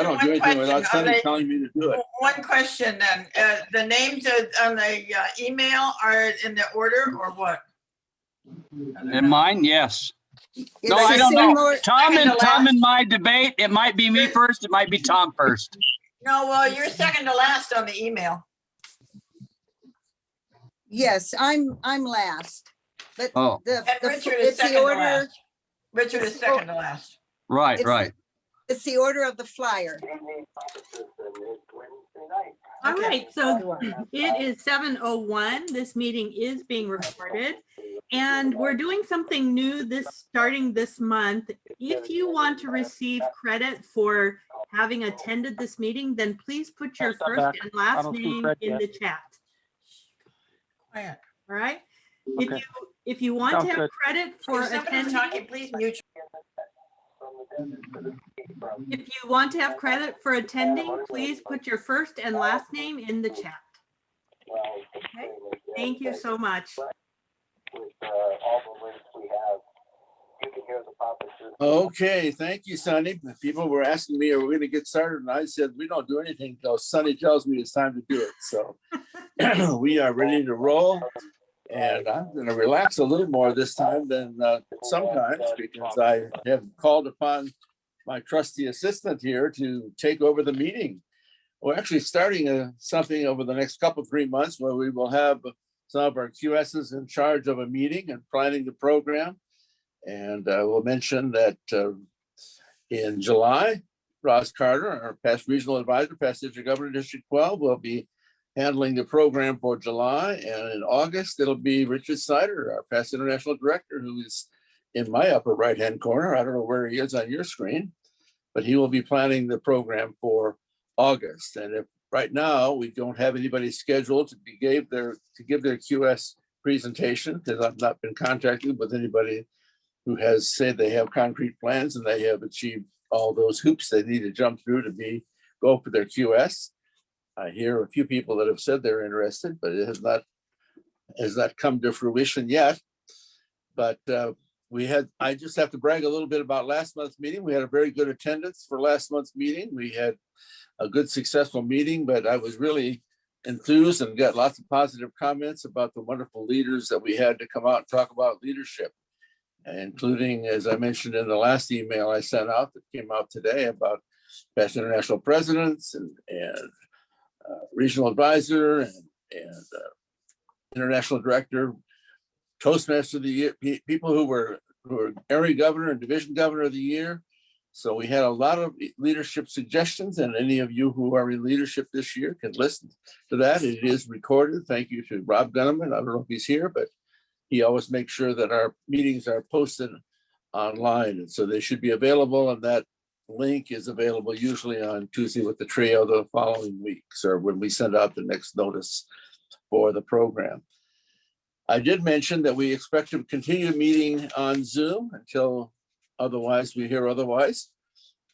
I don't do anything without Sunny they, telling me to do it. one question then, the names on the email are in the order or what? In mine, yes. No, It's I the don't same know. or- Tom Second to and last. my debate, it might be me first, it might be Tom first. No, well, you're second to last on the email. Yes, I'm last. But Oh, And Richard is it's the second to order, last. Richard is second to last. right, It's- right. it's the order of the flyer. All Okay. right, so it is 7:01. This meeting is being recorded. And we're doing something new starting this month. If you want to receive credit for having attended this meeting, then please put your first and last name in the chat. Quiet. All right? Okay. If you want to have credit for If somebody's attending, talking, please mute. if you want to have credit for attending, please put your first and last name in the chat. Okay? Thank you so much. Okay, thank you, Sunny. People were asking me, are we going to get started? And I said, we don't do anything until Sunny tells me it's time to do it. So we are ready to roll. And I'm going to relax a little more this time than sometimes, because I have called upon my trusty assistant here to take over the meeting. We're actually starting something over the next 3 months where we will have some of our QSs in charge of a meeting and planning the program. And I will mention that in July, Ross Carter, our past regional advisor, past district governor, District 12, will be handling the program for July. And in August, it'll be Richard Snyder, our past international director, who is in my upper right-hand corner. I don't know where he is on your screen, but he will be planning the program for August. And if right now we don't have anybody scheduled to give their QS presentation, because I've not been contacted with anybody who has said they have concrete plans and they have achieved all those hoops they need to jump through to go for their QS. I hear a few people that have said they're interested, but it has not come to fruition yet. But I just have to brag a little bit about last month's meeting. We had a very good attendance for last month's meeting. We had a good, successful meeting, but I was really enthused and got lots of positive comments about the wonderful leaders that we had to come out and talk about leadership, including, as I mentioned in the last email I sent out that came out today, about past international presidents and regional advisor and international director, Toastmaster of the year, people who were area governor and division governor of the year. So we had a lot of leadership suggestions, and any of you who are in leadership this year can listen to that. It is recorded. Thank you to Rob Gunneman. I don't know if he's here, but he always makes sure that our meetings are posted online. And so they should be available, and that link is available usually on Tuesday with the trio the following weeks, or when we send out the next notice for the program. I did mention that we expect to continue meeting on Zoom until we hear otherwise.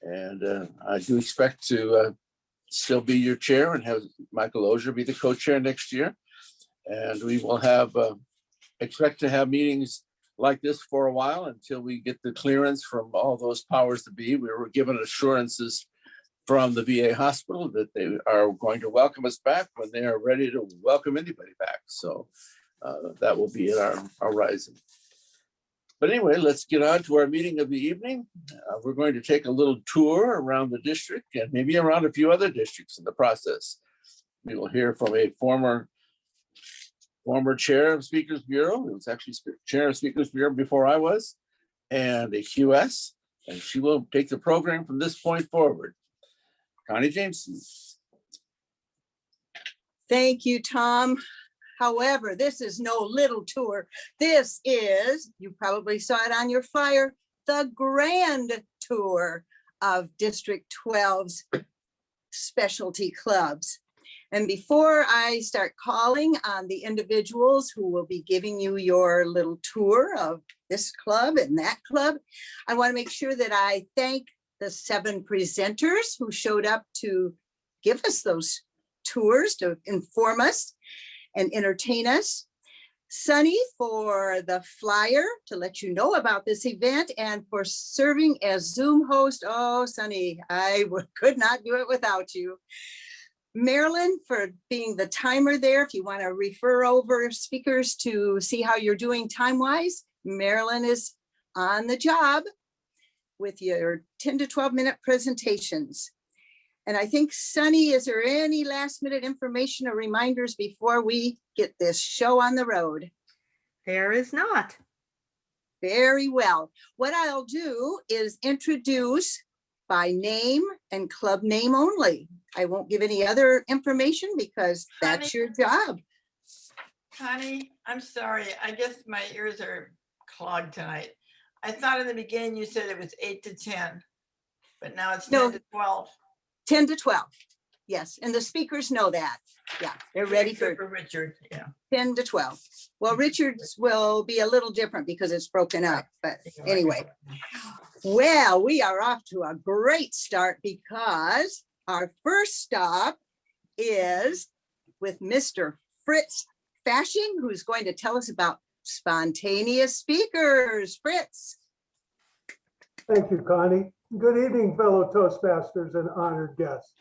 And I do expect to still be your chair and have Mykal Ozier be the co-chair next year. And we will expect to have meetings like this for a while until we get the clearance from all those powers to be. We were given assurances from the VA hospital that they are going to welcome us back when they are ready to welcome anybody back. So that will be at our horizon. But anyway, let's get on to our meeting of the evening. We're going to take a little tour around the district and maybe around a few other districts in the process. We will hear from a former chair of Speakers Bureau. It was actually chair of Speakers Bureau before I was, and a QS, and she will take the program from this point forward. Connie Jameson. Thank you, Tom. However, this is no little tour. This is, you probably saw it on your flyer, the grand tour of District 12's specialty clubs. And before I start calling on the individuals who will be giving you your little tour of this club and that club, I want to make sure that I thank the 7 presenters who showed up to give us those tours, to inform us and entertain us. Sunny for the flyer to let you know about this event and for serving as Zoom host. Oh, Sunny, could not do it without you. Marilyn for being the timer there. If you want to refer over speakers to see how you're doing time-wise, Marilyn is on the job with your 10 to 12 minute presentations. And I think, Sunny, is there any last minute information or reminders before we get this show on the road? There is not. Very well. What I'll do is introduce by name and club name only. I won't give any other information because that's your job. Connie, I'm sorry. I guess my ears are clogged tonight. I thought in the beginning you said it was 8 to 10, but now it's 10 No. to 12. 10 to 12. Yes, and the speakers know that. Yeah, they're ready Except for Richard. Yeah. 10 to 12. Well, Richard's will be a little different because it's broken up, but anyway. Well, we are off to a great start because our first stop is with Mr. Fritz Fashing, who's going to tell us about spontaneous speakers. Fritz. Thank you, Connie. Good evening, fellow Toastmasters and honored guests.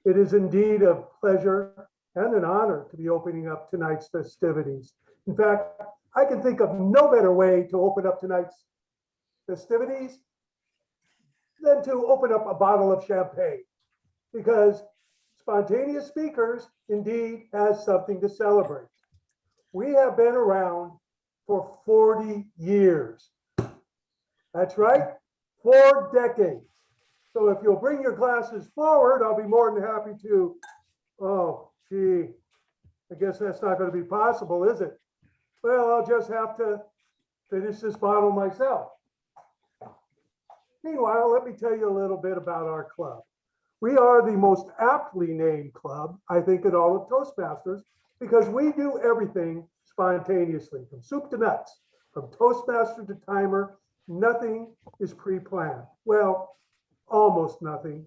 It is indeed a pleasure and an honor to be opening up tonight's festivities. In fact, I can think of no better way to open up tonight's festivities than to open up a bottle of champagne, because spontaneous speakers indeed has something to celebrate. We have been around for 40 years. That's right, 4 decades. So if you'll bring your glasses forward, I'll be more than happy to. Oh, gee, I guess that's not going to be possible, is it? Well, I'll just have to finish this bottle myself. Meanwhile, let me tell you a little bit about our club. We are the most aptly named club, I think, in all of Toastmasters, because we do everything spontaneously, from soup to nuts, from Toastmaster to timer. Nothing is pre-planned. Well, almost nothing,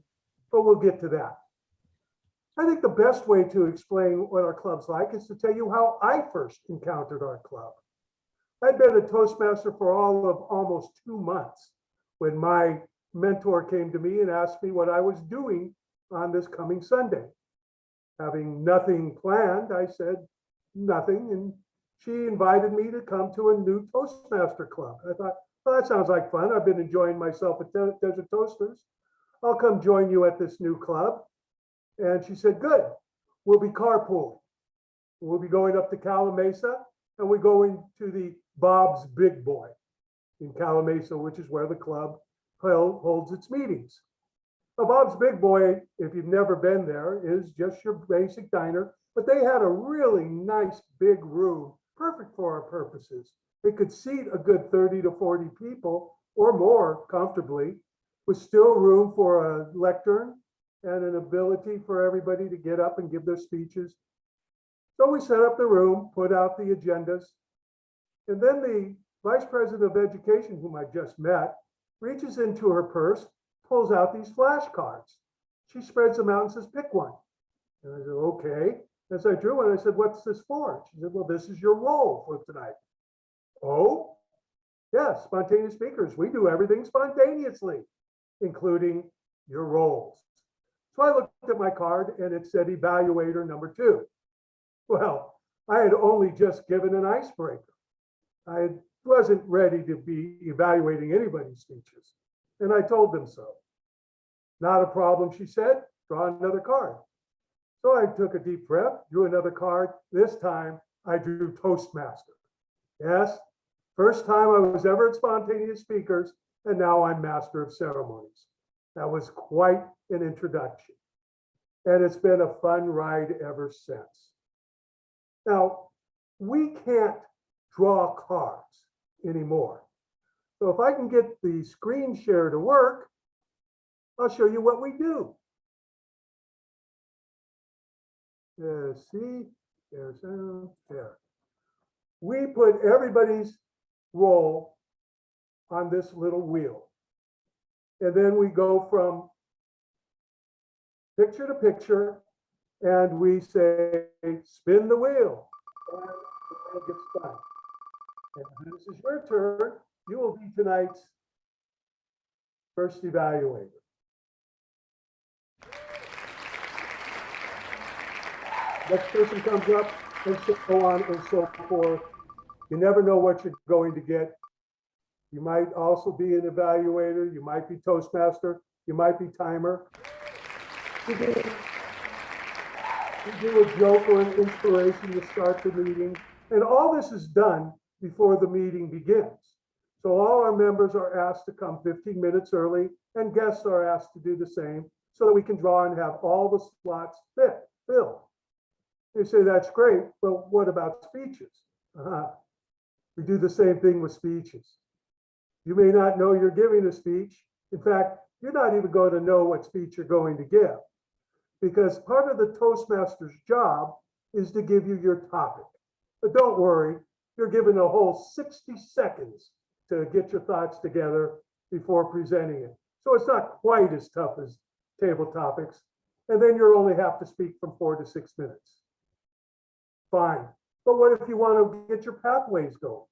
but we'll get to that. I think the best way to explain what our club's like is to tell you how I first encountered our club. I'd been a Toastmaster for all of almost 2 months when my mentor came to me and asked me what I was doing on this coming Sunday. Having nothing planned, I said nothing, and she invited me to come to a new Toastmaster club. I thought, well, that sounds like fun. I've been enjoying myself at Desert Toasters. I'll come join you at this new club. And she said, good, we'll be carpooling. We'll be going up to Calamasa, and we're going to the Bob's Big Boy in Calamasa, which is where the club holds its meetings. Now, Bob's Big Boy, if you've never been there, is just your basic diner, but they had a really nice big room, perfect for our purposes. It could seat a good 30 to 40 people or more comfortably, with still room for a lectern and an ability for everybody to get up and give their speeches. So we set up the room, put out the agendas, and then the Vice President of Education, whom I just met, reaches into her purse, pulls out these flashcards. She spreads them out and says, pick one. And I said, okay. As I drew one, I said, what's this for? She said, well, this is your role for tonight. Oh, yes, spontaneous speakers. We do everything spontaneously, including your roles. So I looked at my card and it said evaluator number 2. Well, I had only just given an icebreaker. I wasn't ready to be evaluating anybody's speeches. And I told them so. Not a problem, she said, draw another card. So I took a deep breath, drew another card. This time I drew Toastmaster. Yes, first time I was ever at Spontaneous Speakers, and now I'm Master of Ceremonies. That was quite an introduction. And it's been a fun ride ever since. Now, we can't draw cards anymore. So if I can get the screen share to work, I'll show you what we do. See, there. We put everybody's role on this little wheel. And then we go from picture to picture and we say, spin the wheel. And and get spun. And when this is your turn, you will be tonight's first evaluator. Next person comes up, and so on and so forth. You never know what you're going to get. You might also be an evaluator. You might be Toastmaster. You might be timer. You do a joke or an inspiration to start the meeting. And all this is done before the meeting begins. So all our members are asked to come 15 minutes early, and guests are asked to do the same so that we can draw and have all the slots filled. You say, that's great, but what about speeches? We do the same thing with speeches. You may not know you're giving a speech. In fact, you're not even going to know what speech you're going to give, because part of the Toastmaster's job is to give you your topic. But don't worry, you're given a whole 60 seconds to get your thoughts together before presenting it. So it's not quite as tough as table topics. And then you only have to speak from 4 to 6 minutes. Fine. But what if you want to get your pathways going?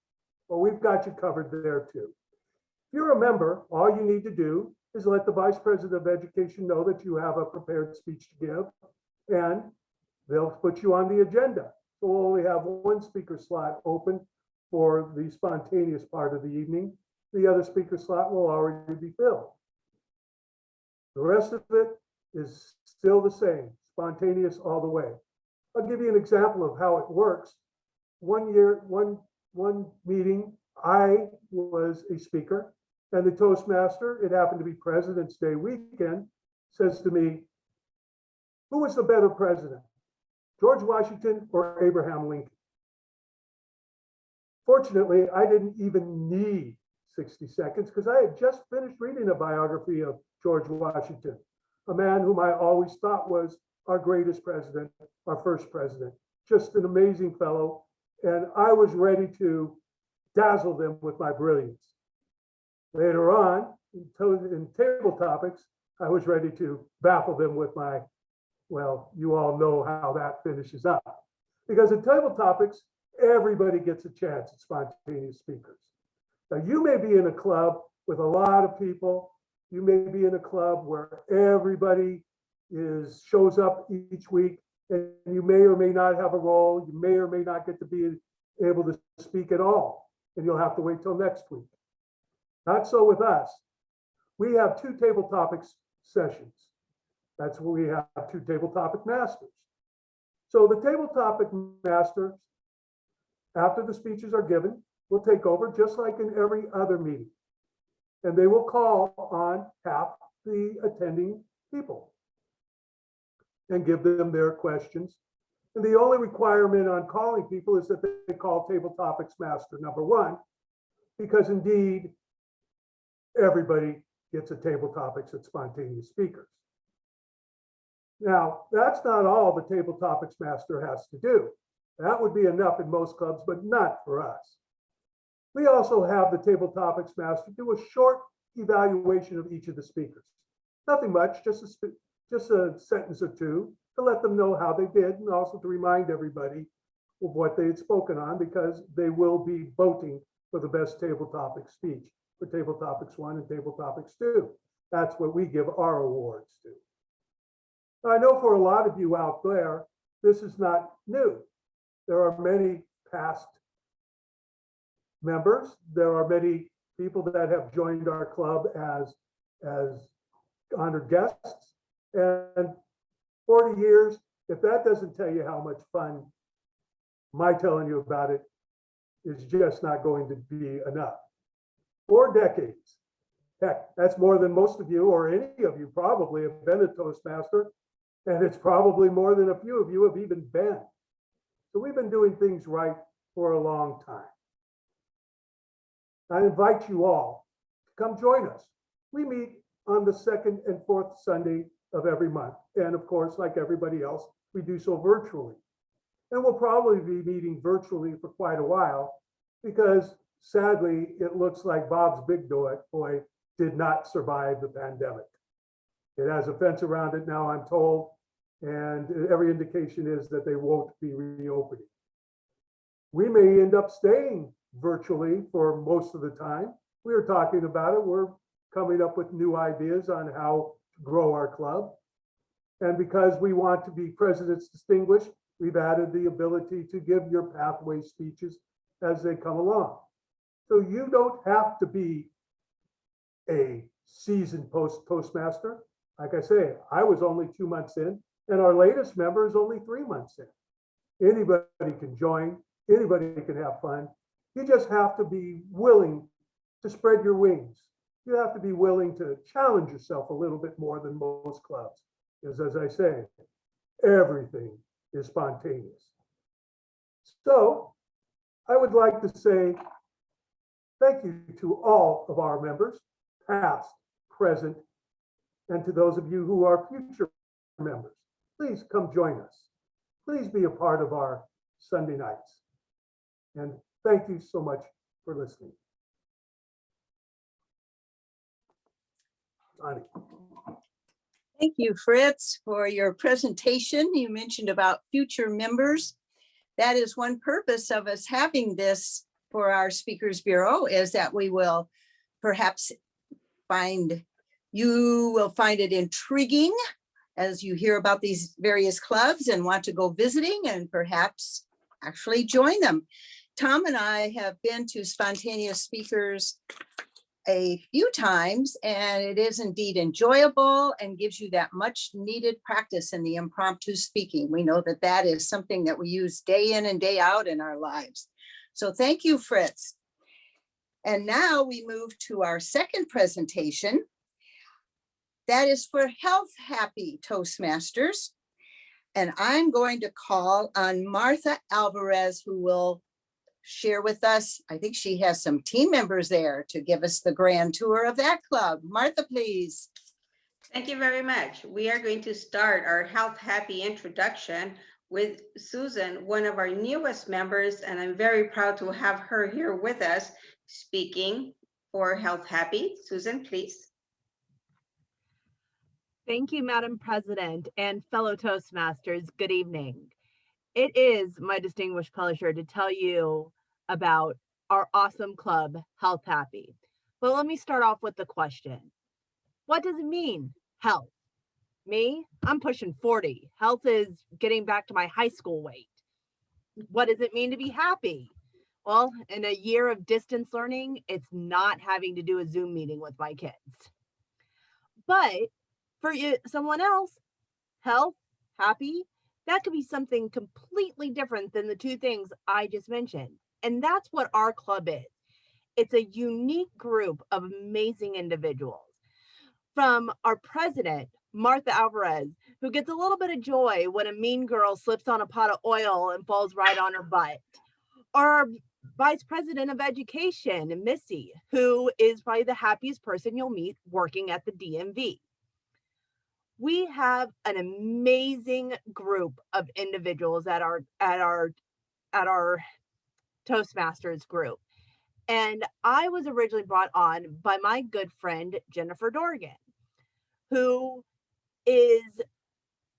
Well, we've got you covered there too. If you're a member, all you need to do is let the Vice President of Education know that you have a prepared speech to give, and they'll put you on the agenda. So we'll only have one speaker slot open for the spontaneous part of the evening. The other speaker slot will already be filled. The rest of it is still the same, spontaneous all the way. I'll give you an example of how it works. One meeting, I was a speaker, and the Toastmaster, it happened to be President's Day weekend, says to me, who was the better president, George Washington or Abraham Lincoln? Fortunately, I didn't even need 60 seconds because I had just finished reading a biography of George Washington, a man whom I always thought was our greatest president, our first president, just an amazing fellow. And I was ready to dazzle them with my brilliance. Later on, in table topics, I was ready to baffle them with my, well, you all know how that finishes up. Because in table topics, everybody gets a chance at spontaneous speakers. Now, you may be in a club with a lot of people. You may be in a club where everybody shows up each week, and you may or may not have a role. You may or may not get to be able to speak at all, and you'll have to wait till next week. Not so with us. We have 2 table topics sessions. That's where we have 2 table topic masters. So the table topic masters, after the speeches are given, will take over just like in every other meeting. And they will call on half the attending people and give them their questions. And the only requirement on calling people is that they call table topics master number 1, because indeed, everybody gets a table topics at spontaneous speakers. Now, that's not all the table topics master has to do. That would be enough in most clubs, but not for us. We also have the table topics master do a short evaluation of each of the speakers. Nothing much, just a sentence or 2 to let them know how they did, and also to remind everybody of what they had spoken on, because they will be voting for the best table topic speech for table topics 1 and table topics 2. That's what we give our awards to. Now, I know for a lot of you out there, this is not new. There are many past members. There are many people that have joined our club as honored guests. And 40 years, if that doesn't tell you how much fun my telling you about it is just not going to be enough. 4 decades. Heck, that's more than most of you or any of you probably have been a Toastmaster. And it's probably more than a few of you have even been. So we've been doing things right for a long time. I invite you all to come join us. We meet on the 2nd and 4th Sunday of every month. And of course, like everybody else, we do so virtually. And we'll probably be meeting virtually for quite a while, because sadly, it looks like Bob's Big Boy did not survive the pandemic. It has a fence around it now, I'm told, and every indication is that they won't be reopening. We may end up staying virtually for most of the time. We were talking about it. We're coming up with new ideas on how to grow our club. And because we want to be President's Distinguished, we've added the ability to give your pathway speeches as they come along. So you don't have to be a seasoned Toastmaster. Like I say, I was only 2 months in, and our latest member is only 3 months in. Anybody can join, anybody can have fun. You just have to be willing to spread your wings. You have to be willing to challenge yourself a little bit more than most clubs. Because as I say, everything is spontaneous. So I would like to say thank you to all of our members, past, present, and to those of you who are future members. Please come join us. Please be a part of our Sunday nights. And thank you so much for listening. Connie. Thank you, Fritz, for your presentation. You mentioned about future members. That is one purpose of us having this for our Speakers Bureau, is that we will perhaps you will find it intriguing as you hear about these various clubs and want to go visiting and perhaps actually join them. Tom and I have been to Spontaneous Speakers a few times, and it is indeed enjoyable and gives you that much needed practice in the impromptu speaking. We know that that is something that we use day in and day out in our lives. So thank you, Fritz. And now we move to our second presentation. That is for health happy Toastmasters. And I'm going to call on Martha Alvarez, who will share with us. I think she has some team members there to give us the grand tour of that club. Martha, please. Thank you very much. We are going to start our health happy introduction with Susan, one of our newest members, and I'm very proud to have her here with us speaking for Health Happy. Susan, please. Thank you, Madam President and fellow Toastmasters. Good evening. It is my distinguished pleasure to tell you about our awesome club, Health Happy. But let me start off with the question. What does it mean, health? Me, I'm pushing 40. Health is getting back to my high school weight. What does it mean to be happy? Well, in a year of distance learning, it's not having to do a Zoom meeting with my kids. But for someone else, health, happy, that could be something completely different than the two things I just mentioned. And that's what our club is. It's a unique group of amazing individuals. From our president, Martha Alvarez, who gets a little bit of joy when a mean girl slips on a pot of oil and falls right on her butt. Or our vice president of education, Missy, who is probably the happiest person you'll meet working at the DMV. We have an amazing group of individuals at our Toastmasters group. And I was originally brought on by my good friend, Jennifer Dorgan, who is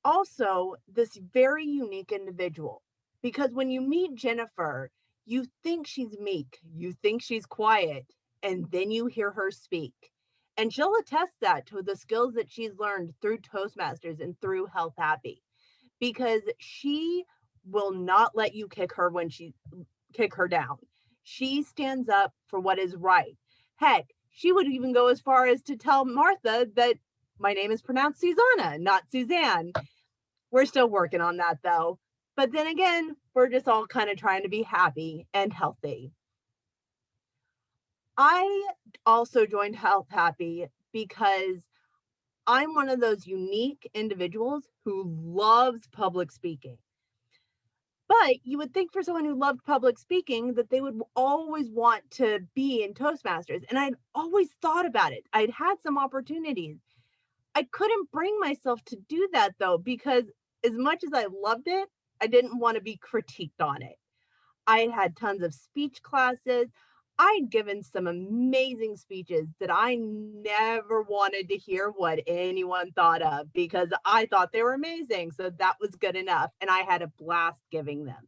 also this very unique individual. Because when you meet Jennifer, you think she's meek, you think she's quiet, and then you hear her speak. And she'll attest that to the skills that she's learned through Toastmasters and through Health Happy, because she will not let you kick her down. She stands up for what is right. Heck, she would even go as far as to tell Martha that my name is pronounced Susanna, not Suzanne. We're still working on that though. But then again, we're just all kind of trying to be happy and healthy. I also joined Health Happy because I'm one of those unique individuals who loves public speaking. But you would think for someone who loved public speaking that they would always want to be in Toastmasters. And I'd always thought about it. I'd had some opportunities. I couldn't bring myself to do that though, because as much as I loved it, I didn't want to be critiqued on it. I had had tons of speech classes. I'd given some amazing speeches that I never wanted to hear what anyone thought of because I thought they were amazing. So that was good enough. And I had a blast giving them.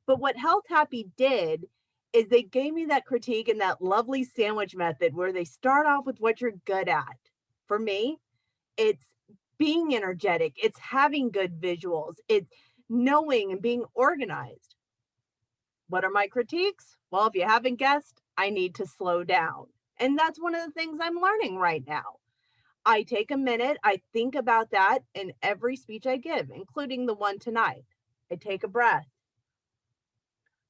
But what Health Happy did is they gave me that critique and that lovely sandwich method where they start off with what you're good at. For me, it's being energetic, it's having good visuals, it's knowing and being organized. What are my critiques? Well, if you haven't guessed, I need to slow down. And that's one of the things I'm learning right now. I take a minute, I think about that in every speech I give, including the one tonight. I take a breath,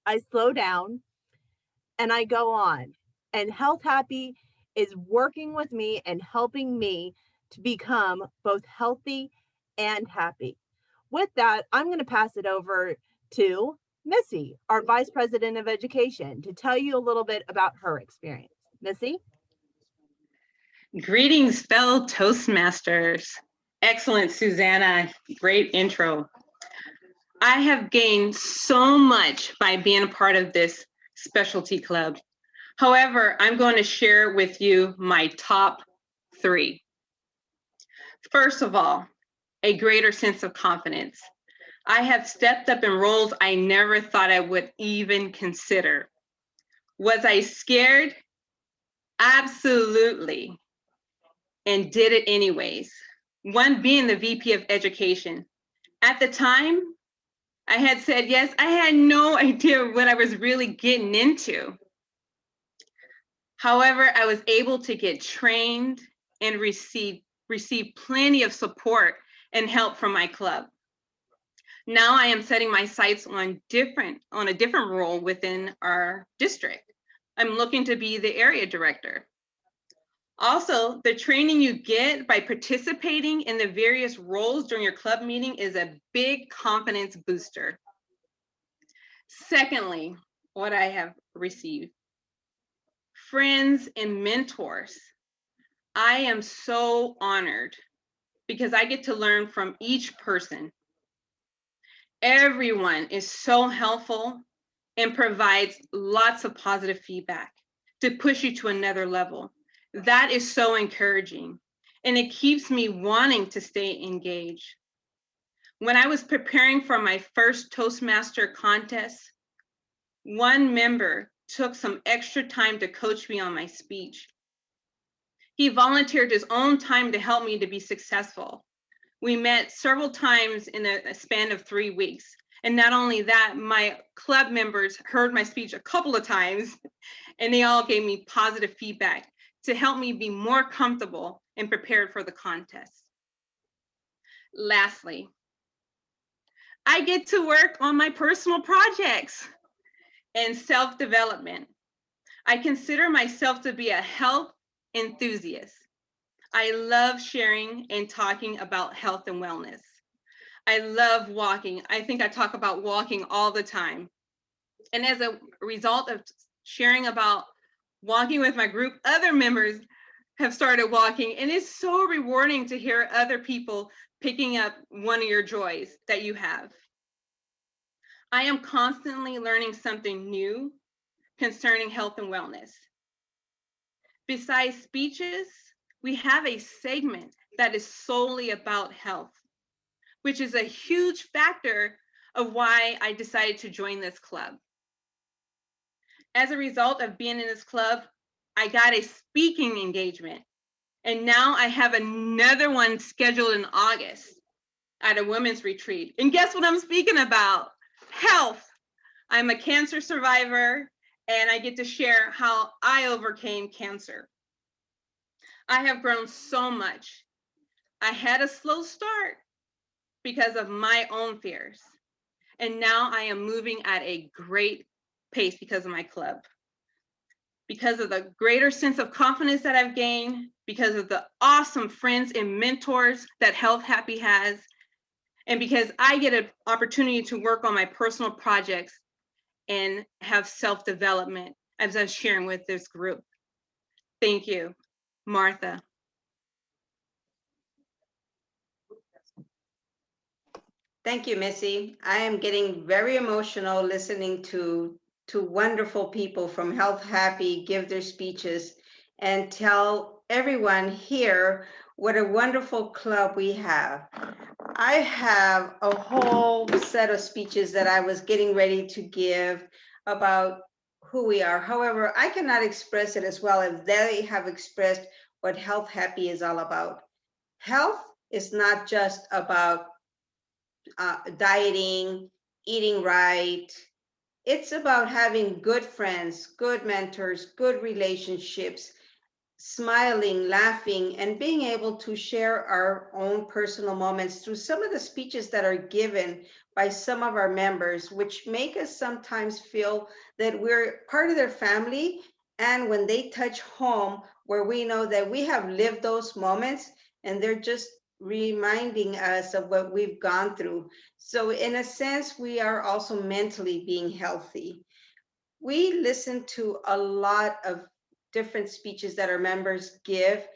I slow down, and I go on. And Health Happy is working with me and helping me to become both healthy and happy. With that, I'm going to pass it over to Missy, our Vice President of Education, to tell you a little bit about her experience. Missy? Greetings, fellow Toastmasters. Excellent, Susanna. Great intro. I have gained so much by being a part of this specialty club. However, I'm going to share with you my top 3. First of all, a greater sense of confidence. I have stepped up in roles I never thought I would even consider. Was I scared? Absolutely. And did it anyways. One being the VP of Education. At the time, I had said yes. I had no idea what I was really getting into. However, I was able to get trained and receive plenty of support and help from my club. Now I am setting my sights on a different role within our district. I'm looking to be the area director. Also, the training you get by participating in the various roles during your club meeting is a big confidence booster. Secondly, what I have received, friends and mentors. I am so honored because I get to learn from each person. Everyone is so helpful and provides lots of positive feedback to push you to another level. That is so encouraging, and it keeps me wanting to stay engaged. When I was preparing for my first Toastmaster contest, one member took some extra time to coach me on my speech. He volunteered his own time to help me to be successful. We met several times in a span of 3 weeks. And not only that, my club members heard my speech a couple of times, and they all gave me positive feedback to help me be more comfortable and prepared for the contest. Lastly, I get to work on my personal projects and self-development. I consider myself to be a health enthusiast. I love sharing and talking about health and wellness. I love walking. I think I talk about walking all the time. And as a result of sharing about walking with my group, other members have started walking, and it's so rewarding to hear other people picking up one of your joys that you have. I am constantly learning something new concerning health and wellness. Besides speeches, we have a segment that is solely about health, which is a huge factor of why I decided to join this club. As a result of being in this club, I got a speaking engagement, and now I have another one scheduled in August at a women's retreat. And guess what I'm speaking about? Health. I'm a cancer survivor, and I get to share how I overcame cancer. I have grown so much. I had a slow start because of my own fears. And now I am moving at a great pace because of my club. Because of the greater sense of confidence that I've gained, because of the awesome friends and mentors that Health Happy has, and because I get an opportunity to work on my personal projects and have self-development as I'm sharing with this group. Thank you, Martha. Thank you, Missy. I am getting very emotional listening to wonderful people from Health Happy give their speeches and tell everyone here what a wonderful club we have. I have a whole set of speeches that I was getting ready to give about who we are. However, I cannot express it as well as they have expressed what Health Happy is all about. Health is not just about dieting, eating right. It's about having good friends, good mentors, good relationships, smiling, laughing, and being able to share our own personal moments through some of the speeches that are given by some of our members, which make us sometimes feel that we're part of their family. And when they touch home, where we know that we have lived those moments and they're just reminding us of what we've gone through. So in a sense, we are also mentally being healthy. We listen to a lot of different speeches that our members give,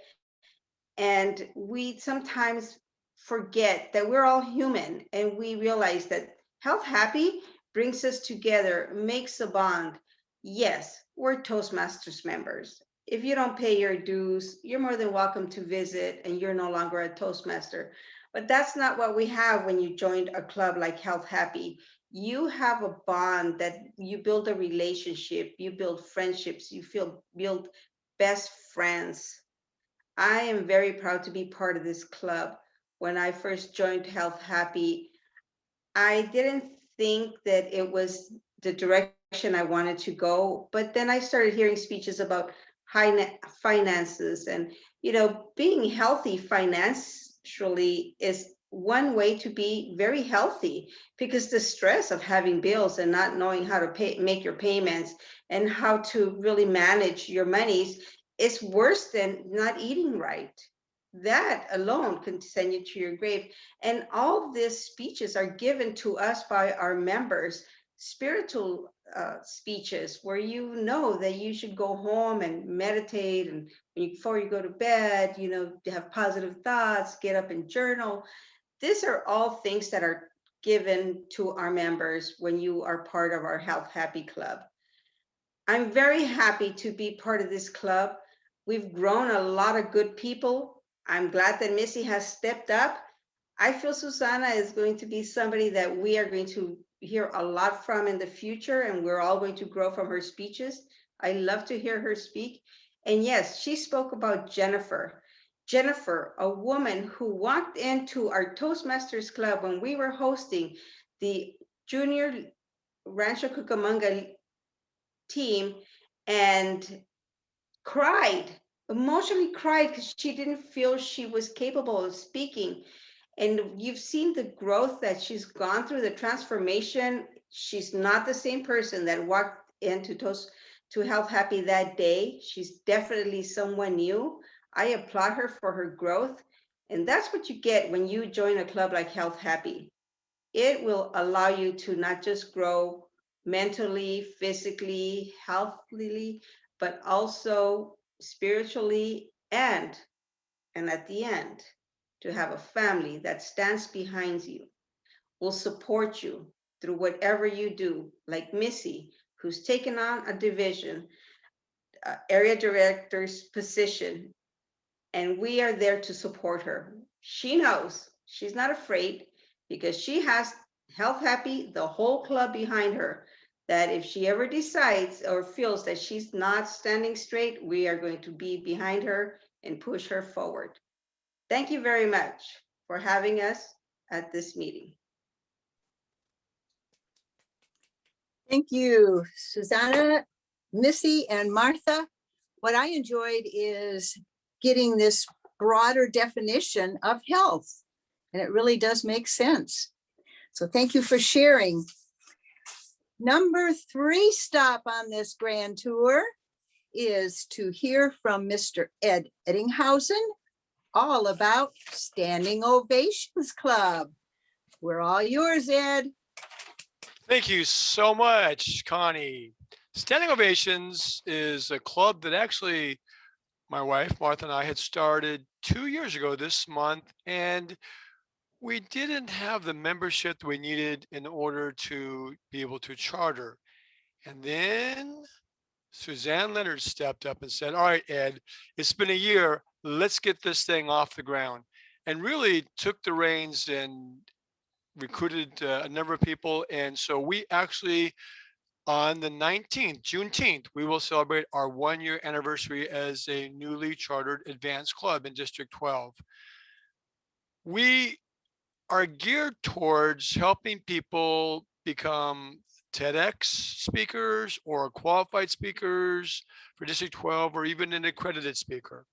and we sometimes forget that we're all human, and we realize that Health Happy brings us together, makes a bond. Yes, we're Toastmasters members. If you don't pay your dues, you're more than welcome to visit, and you're no longer a Toastmaster. But that's not what we have when you joined a club like Health Happy. You have a bond that you build a relationship, you build friendships, you build best friends. I am very proud to be part of this club. When I first joined Health Happy, I didn't think that it was the direction I wanted to go, but then I started hearing speeches about finances, and being healthy financially is one way to be very healthy, because the stress of having bills and not knowing how to make your payments and how to really manage your monies is worse than not eating right. That alone can send you to your grave. And all these speeches are given to us by our members, spiritual speeches, where you know that you should go home and meditate, and before you go to bed, have positive thoughts, get up and journal. These are all things that are given to our members when you are part of our Health Happy Club. I'm very happy to be part of this club. We've grown a lot of good people. I'm glad that Missy has stepped up. I feel Susanna is going to be somebody that we are going to hear a lot from in the future, and we're all going to grow from her speeches. I love to hear her speak. And yes, she spoke about Jennifer. Jennifer, a woman who walked into our Toastmasters Club when we were hosting the Junior Rancho Cucamonga team, and cried, emotionally cried, because she didn't feel she was capable of speaking. And you've seen the growth that she's gone through, the transformation. She's not the same person that walked into to Health Happy that day. She's definitely someone new. I applaud her for her growth. And that's what you get when you join a club like Health Happy. It will allow you to not just grow mentally, physically, healthily, but also spiritually, and at the end, to have a family that stands behind you, will support you through whatever you do, like Missy, who's taken on a division, area director's position, and we are there to support her. She knows, she's not afraid, because she has Health Happy, the whole club behind her, that if she ever decides or feels that she's not standing straight, we are going to be behind her and push her forward. Thank you very much for having us at this meeting. Thank you, Susanna, Missy, and Martha. What I enjoyed is getting this broader definition of health, and it really does make sense. So thank you for sharing. Number 3 stop on this grand tour is to hear from Mr. Ed Ettinghausen, all about Standing Ovations Club. We're all yours, Ed. Thank you so much, Connie. Standing Ovations is a club that actually my wife, Martha, and I had started 2 years ago this month, and we didn't have the membership that we needed in order to be able to charter. And then Suzanne Leonard stepped up and said, all right, Ed, it's been a year. Let's get this thing off the ground. and really took the reins and recruited a number of people. And so we actually, on the 19th, Juneteenth, we will celebrate our 1-year anniversary as a newly chartered advanced club in District 12. We are geared towards helping people become TEDx speakers or qualified speakers for District 12 or even an accredited speaker.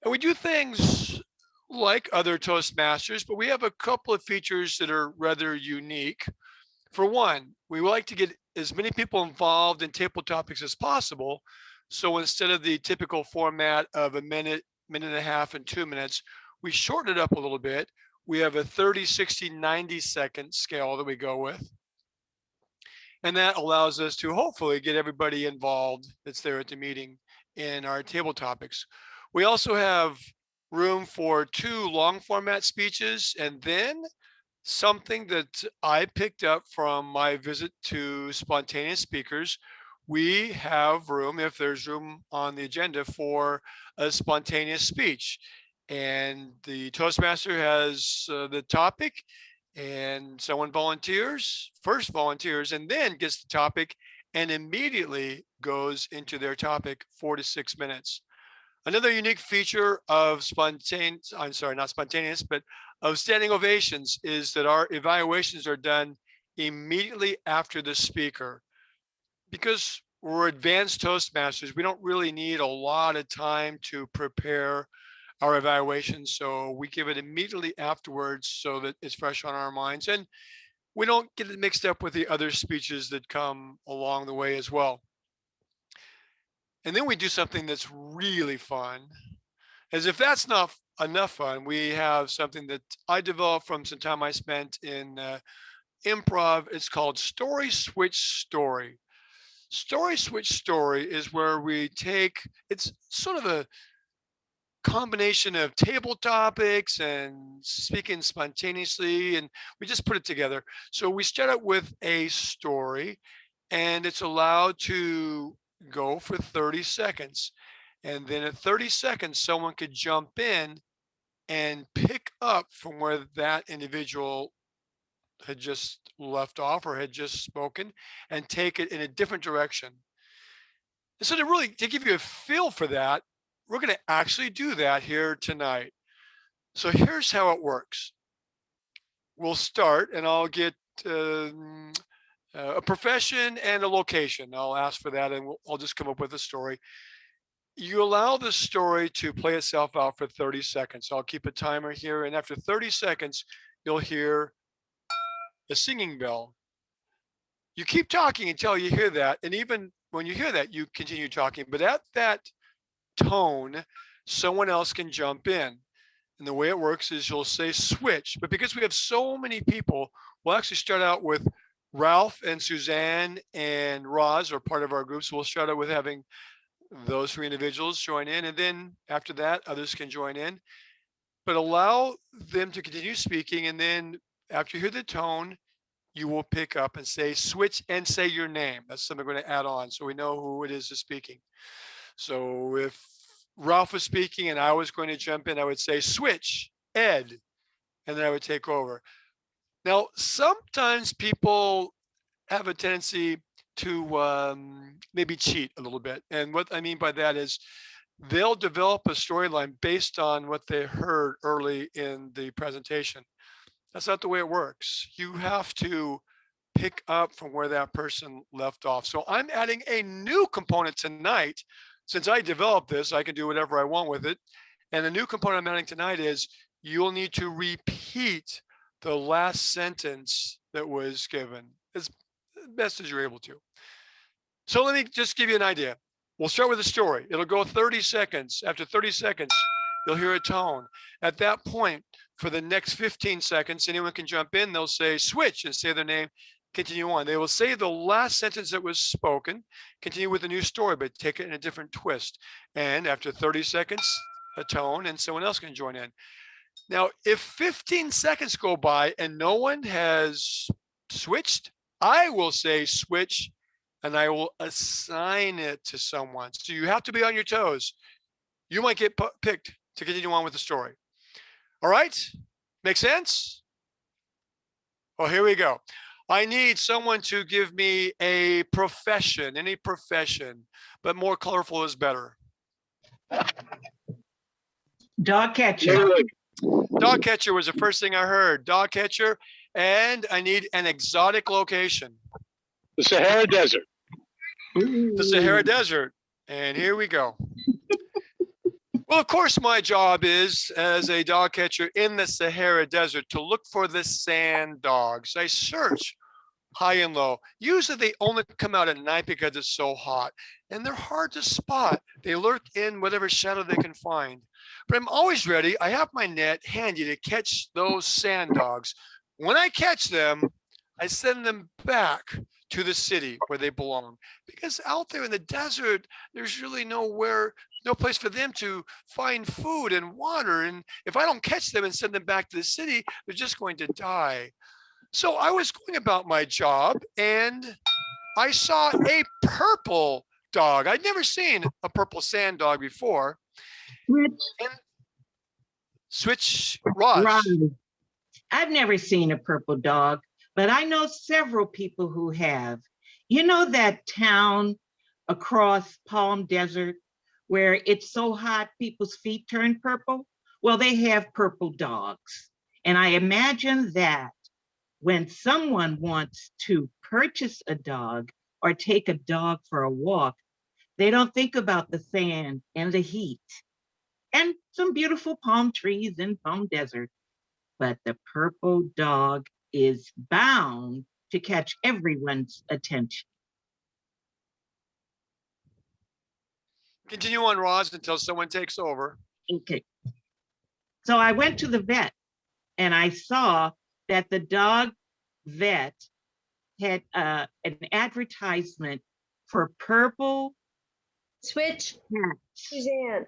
And we do things like other Toastmasters, but we have a couple of features that are rather unique. For one, we like to get as many people involved in table topics as possible. So instead of the typical format of a minute, minute and a half, and 2 minutes, we shorten it up a little bit. We have a 30, 60, 90-second scale that we go with. And that allows us to hopefully get everybody involved that's there at the meeting in our table topics. We also have room for 2 long format speeches, and then something that I picked up from my visit to spontaneous speakers. We have room, if there's room on the agenda, for a spontaneous speech. And the Toastmaster has the topic, and someone first volunteers, and then gets the topic and immediately goes into their topic, 4 to 6 minutes. Another unique feature of of standing ovations is that our evaluations are done immediately after the speaker. Because we're advanced Toastmasters, we don't really need a lot of time to prepare our evaluations. So we give it immediately afterwards so that it's fresh on our minds. And we don't get it mixed up with the other speeches that come along the way as well. And then we do something that's really fun. As if that's not enough fun, we have something that I developed from some time I spent in improv. It's called Story Switch Story. Story Switch Story is where we take, it's sort of a combination of table topics and speaking spontaneously, and we just put it together. So we start out with a story, and it's allowed to go for 30 seconds. And then at 30 seconds, someone could jump in and pick up from where that individual had just left off or had just spoken and take it in a different direction. And so to give you a feel for that, we're going to actually do that here tonight. So here's how it works. We'll start, and I'll get a profession and a location. I'll ask for that, and I'll just come up with a story. You allow the story to play itself out for 30 seconds. I'll keep a timer here, and after 30 seconds, you'll hear a singing bell. You keep talking until you hear that, and even when you hear that, you continue talking. But at that tone, someone else can jump in. And the way it works is you'll say switch. But because we have so many people, we'll actually start out with Ralph and Suzanne and Roz are part of our group. So we'll start out with having those 3 individuals join in. And then after that, others can join in. But allow them to continue speaking. And then after you hear the tone, you will pick up and say switch and say your name. That's something we're going to add on so we know who it is that's speaking. So if Ralph was speaking and I was going to jump in, I would say switch, Ed, and then I would take over. Now, sometimes people have a tendency to maybe cheat a little bit. And what I mean by that is they'll develop a storyline based on what they heard early in the presentation. That's not the way it works. You have to pick up from where that person left off. So I'm adding a new component tonight. Since I developed this, I can do whatever I want with it. And the new component I'm adding tonight is you'll need to repeat the last sentence that was given as best as you're able to. So let me just give you an idea. We'll start with a story. It'll go 30 seconds. After 30 seconds, you'll hear a tone. At that point, for the next 15 seconds, anyone can jump in. They'll say switch and say their name, continue on. They will say the last sentence that was spoken, continue with a new story, but take it in a different twist. And after 30 seconds, a tone, and someone else can join in. Now, if 15 seconds go by and no one has switched, I will say switch and I will assign it to someone. So you have to be on your toes. You might get picked to continue on with the story. All right, make sense? Well, here we go. I need someone to give me a profession, any profession, but more colorful is better. Dog catcher. Dog catcher was the first thing I heard. Dog catcher, and I need an exotic location. The Sahara Desert. The Sahara Desert. And here we go. Well, of course, my job is as a dog catcher in the Sahara Desert to look for the sand dogs. I search high and low. Usually they only come out at night because it's so hot and they're hard to spot. They lurk in whatever shadow they can find. But I'm always ready. I have my net handy to catch those sand dogs. When I catch them, I send them back to the city where they belong. Because out there in the desert, there's really no place for them to find food and water. And if I don't catch them and send them back to the city, they're just going to die. So I was going about my job and I saw a purple dog. I'd never seen a purple sand dog before. Switch Raj. I've never seen a purple dog, but I know several people who have. You know that town across Palm Desert where it's so hot people's feet turn purple? Well, they have purple dogs. And I imagine that when someone wants to purchase a dog or take a dog for a walk, they don't think about the sand and the heat and some beautiful palm trees in Palm Desert. But the purple dog is bound to catch everyone's attention. Continue on, Roz, until someone takes over. Okay. So I went to the vet and I saw that the dog vet had an advertisement for purple Switch, cats. Suzanne.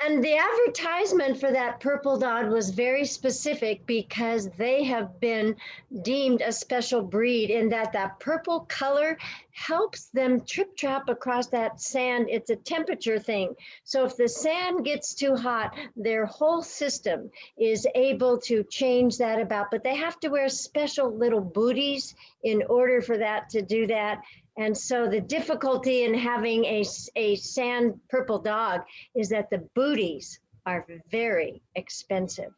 And the advertisement for that purple dog was very specific because they have been deemed a special breed in that that purple color helps them trip trap across that sand. It's a temperature thing. So if the sand gets too hot, their whole system is able to change that about, but they have to wear special little booties in order for that to do that. And so the difficulty in having a sand purple dog is that the booties are very expensive.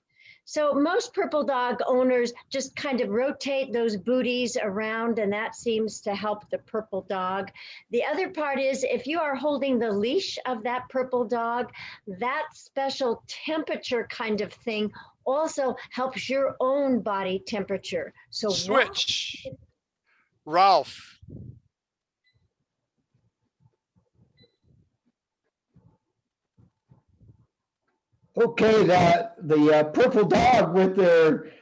So most purple dog owners just kind of rotate those booties around and that seems to help the purple dog. The other part is if you are holding the leash of that purple dog, that special temperature kind of thing also helps your own body temperature. So Switch. Ralph. Okay, the purple dog with their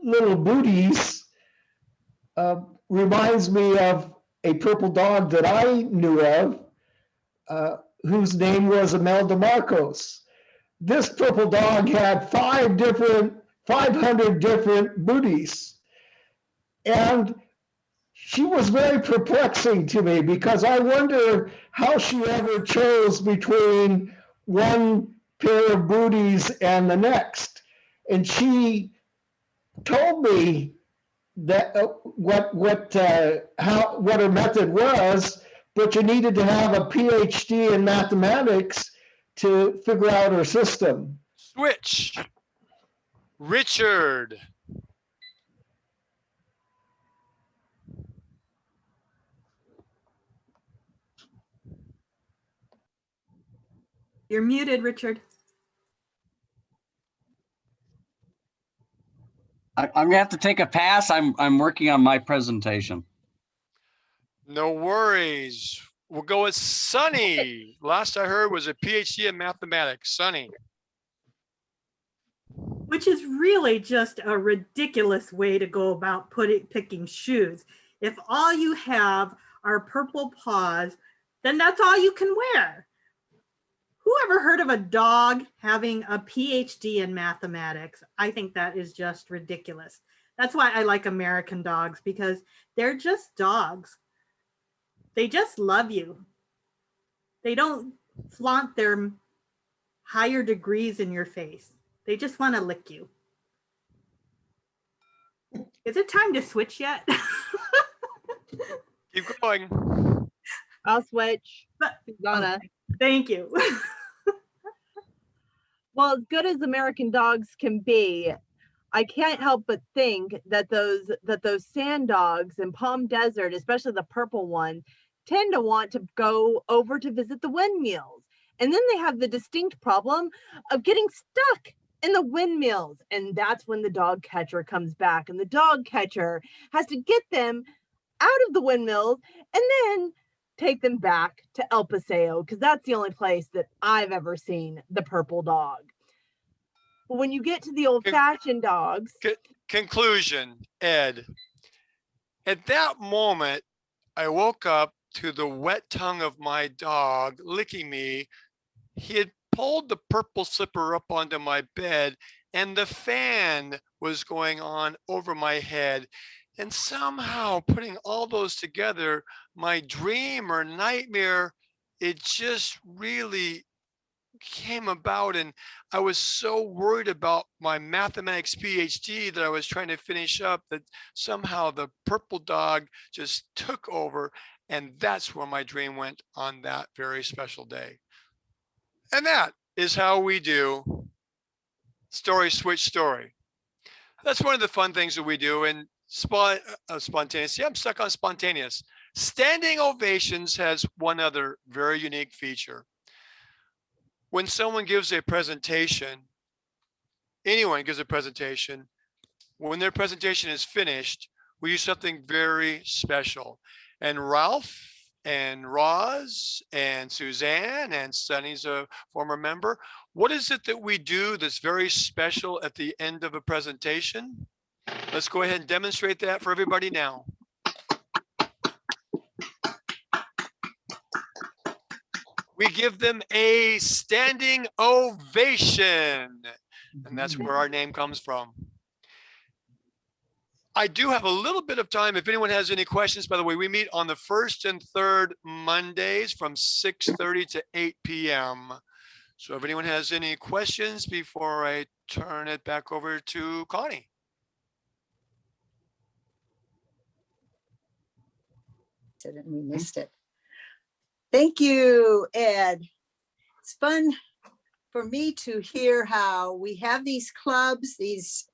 little booties reminds me of a purple dog that I knew of, whose name was Imelda Marcos. This purple dog had 500 different booties. And she was very perplexing to me because I wonder how she ever chose between one pair of booties and the next. And she told me that what her method was, but you needed to have a PhD in mathematics to figure out her system. Switch. Richard. You're muted, Richard. I'm gonna have to take a pass. I'm working on my presentation. No worries. We'll go with Sunny. Last I heard was a PhD in mathematics. Sunny. Which is really just a ridiculous way to go about picking shoes. If all you have are purple paws, then that's all you can wear. Who ever heard of a dog having a PhD in mathematics? I think that is just ridiculous. That's why I like American dogs, because they're just dogs. They just love you. They don't flaunt their higher degrees in your face. They just want to lick you. Is it time to switch yet? Keep going. I'll switch. Susanna. Okay, thank you. Well, as good as American dogs can be, I can't help but think that those sand dogs in Palm Desert, especially the purple one, tend to want to go over to visit the windmills. And then they have the distinct problem of getting stuck in the windmills. And that's when the dog catcher comes back. And the dog catcher has to get them out of the windmills and then take them back to El Paseo, because that's the only place that I've ever seen the purple dog. But when you get to the old-fashioned dogs. Conclusion, Ed. At that moment, I woke up to the wet tongue of my dog licking me. He had pulled the purple slipper up onto my bed, and the fan was going on over my head. And somehow, putting all those together, my dream or nightmare, it just really came about. And I was so worried about my mathematics PhD that I was trying to finish up that somehow the purple dog just took over. And that's where my dream went on that very special day. And that is how we do story switch story. That's one of the fun things that we do. And spontaneous. Yeah, I'm stuck on spontaneous. Standing ovations has one other very unique feature. When someone gives a presentation, anyone gives a presentation, when their presentation is finished, we use something very special. And Ralph and Roz and Suzanne and Sunny's a former member. What is it that we do that's very special at the end of a presentation? Let's go ahead and demonstrate that for everybody now. We give them a standing ovation, and that's where our name comes from. I do have a little bit of time. If anyone has any questions, by the way, we meet on the first and third Mondays from 6:30 to 8 p.m. So if anyone has any questions before I turn it back over to Connie. And we missed it. Thank you, Ed. It's fun for me to hear how we have these clubs, these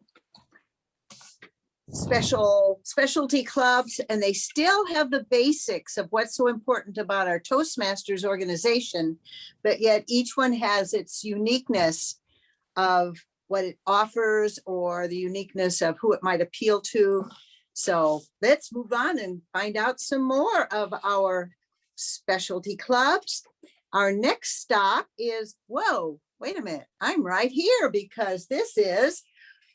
specialty clubs, and they still have the basics of what's so important about our Toastmasters organization, but yet each one has its uniqueness of what it offers or the uniqueness of who it might appeal to. So let's move on and find out some more of our specialty clubs. Our next stop is, whoa, wait a minute, I'm right here because this is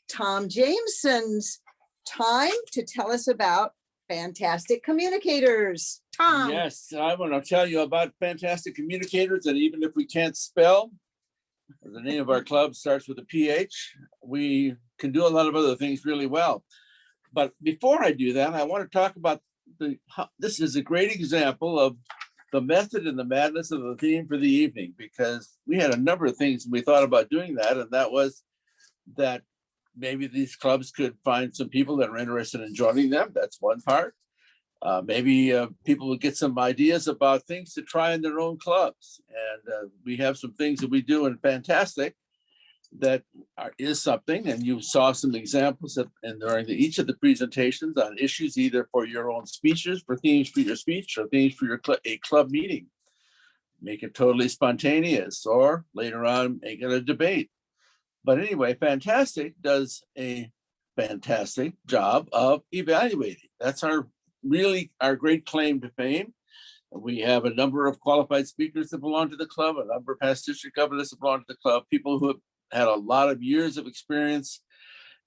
Tom Jameson's time to tell us about Phantastique Communicators. Tom. Yes, I want to tell you about Phantastique Communicators, and even if we can't spell, the name of our club starts with a PH, we can do a lot of other things really well. But before I do that, I want to talk about this is a great example of the method and the madness of the theme for the evening, because we had a number of things we thought about doing that, and that was that maybe these clubs could find some people that are interested in joining them. That's one part. Maybe people will get some ideas about things to try in their own clubs. And we have some things that we do in Phantastique that is something, and you saw some examples during each of the presentations on issues, either for your own speeches, for themes for your speech, or themes for a club meeting. Make it totally spontaneous, or later on, make it a debate. But anyway, Phantastique does a fantastic job of evaluating. That's our great claim to fame. We have a number of qualified speakers that belong to the club, a number of past district governors that belong to the club, people who have had a lot of years of experience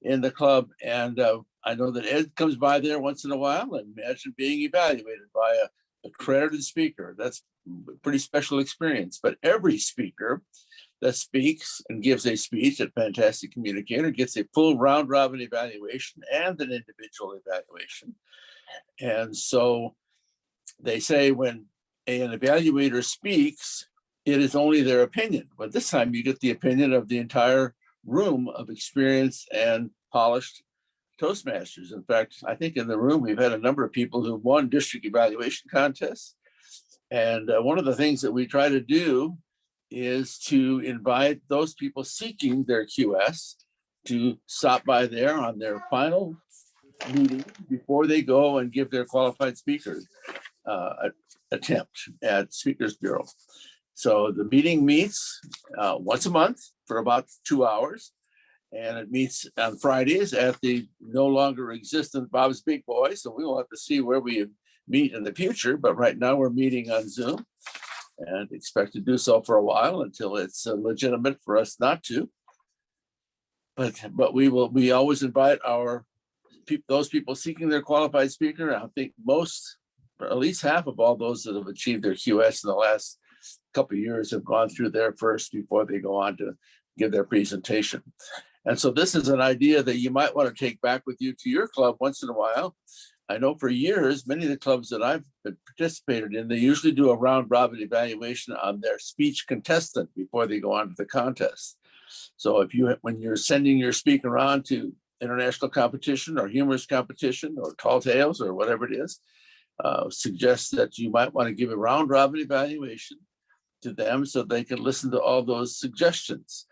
in the club. And I know that Ed comes by there once in a while, and imagine being evaluated by a accredited speaker. That's a pretty special experience. But every speaker that speaks and gives a speech at Phantastique Communicator gets a full round robin evaluation and an individual evaluation. And so they say when an evaluator speaks, it is only their opinion. But this time you get the opinion of the entire room of experienced and polished Toastmasters. In fact, I think in the room, we've had a number of people who won district evaluation contests. And one of the things that we try to do is to invite those people seeking their QS to stop by there on their final meeting before they go and give their qualified speaker attempt at Speakers Bureau. So the meeting meets once a month for about 2 hours. And it meets on Fridays at the no longer existent Bob's Big Boy. So we will have to see where we meet in the future. But right now we're meeting on Zoom and expect to do so for a while until it's legitimate for us not to. But we always invite those people seeking their qualified speaker. I think most, or at least half of all those that have achieved their QS in the last couple of years have gone through there first before they go on to give their presentation. And so this is an idea that you might want to take back with you to your club once in a while. I know for years, many of the clubs that I've participated in, they usually do a round robin evaluation on their speech contestant before they go on to the contest. So when you're sending your speaker on to international competition or humorous competition or tall tales or whatever it is, suggest that you might want to give a round robin evaluation to them so they can listen to all those suggestions.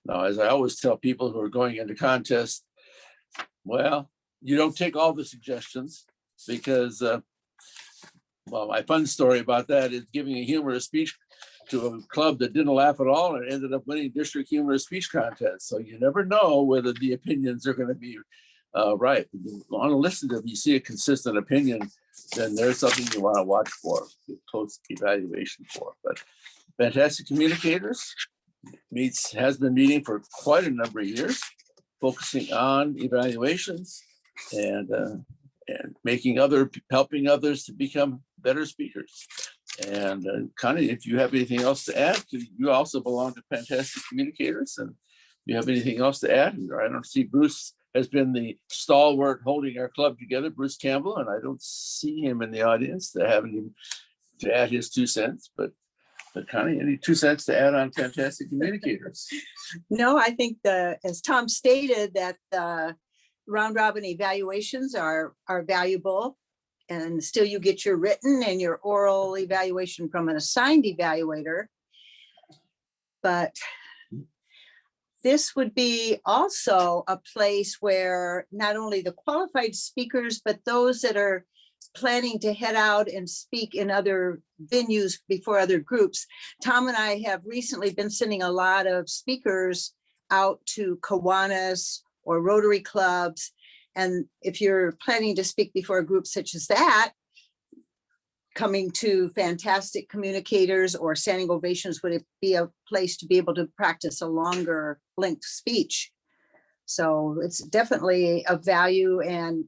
Now, as I always tell people who are going into contests, well, you don't take all the suggestions because, well, my fun story about that is giving a humorous speech to a club that didn't laugh at all and ended up winning district humorous speech contest. So you never know whether the opinions are going to be right. You want to listen to, if you see a consistent opinion, then there's something you want to watch for, post evaluation for. But Fantastic Communicators has been meeting for quite a number of years, focusing on evaluations and helping others to become better speakers. And Connie, if you have anything else to add, you also belong to Fantastic Communicators, and if you have anything else to add, I don't see Bruce has been the stalwart holding our club together, Bruce Campbell, and I don't see him in the audience to have him to add his 2 cents, but Connie, any 2 cents to add on Fantastic Communicators? No, I think as Tom stated, that the round robin evaluations are valuable, and still you get your written and your oral evaluation from an assigned evaluator. But this would be also a place where not only the qualified speakers, but those that are planning to head out and speak in other venues before other groups. Tom and I have recently been sending a lot of speakers out to Kiwanis or Rotary clubs. And if you're planning to speak before a group such as that, coming to Fantastic Communicators or Standing Ovations would be a place to be able to practice a longer length speech. So it's definitely of value. And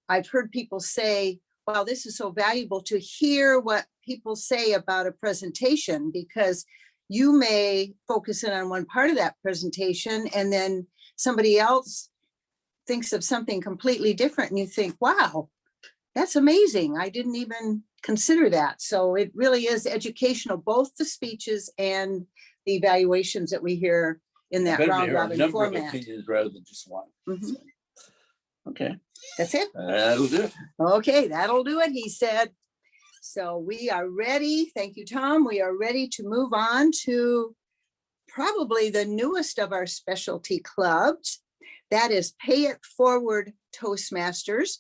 I've heard people say, wow, this is so valuable to hear what people say about a presentation, because you may focus in on one part of that presentation and then somebody else thinks of something completely different and you think, wow, that's amazing. I didn't even consider that. So it really is educational, both the speeches and the evaluations that we hear in that round robin format. Opinions rather than just one. Mhm. Okay. That's it. That'll do it. Okay, that'll do it, he said. So we are ready. Thank you, Tom. We are ready to move on to probably the newest of our specialty clubs. That is Pay It Forward Toastmasters.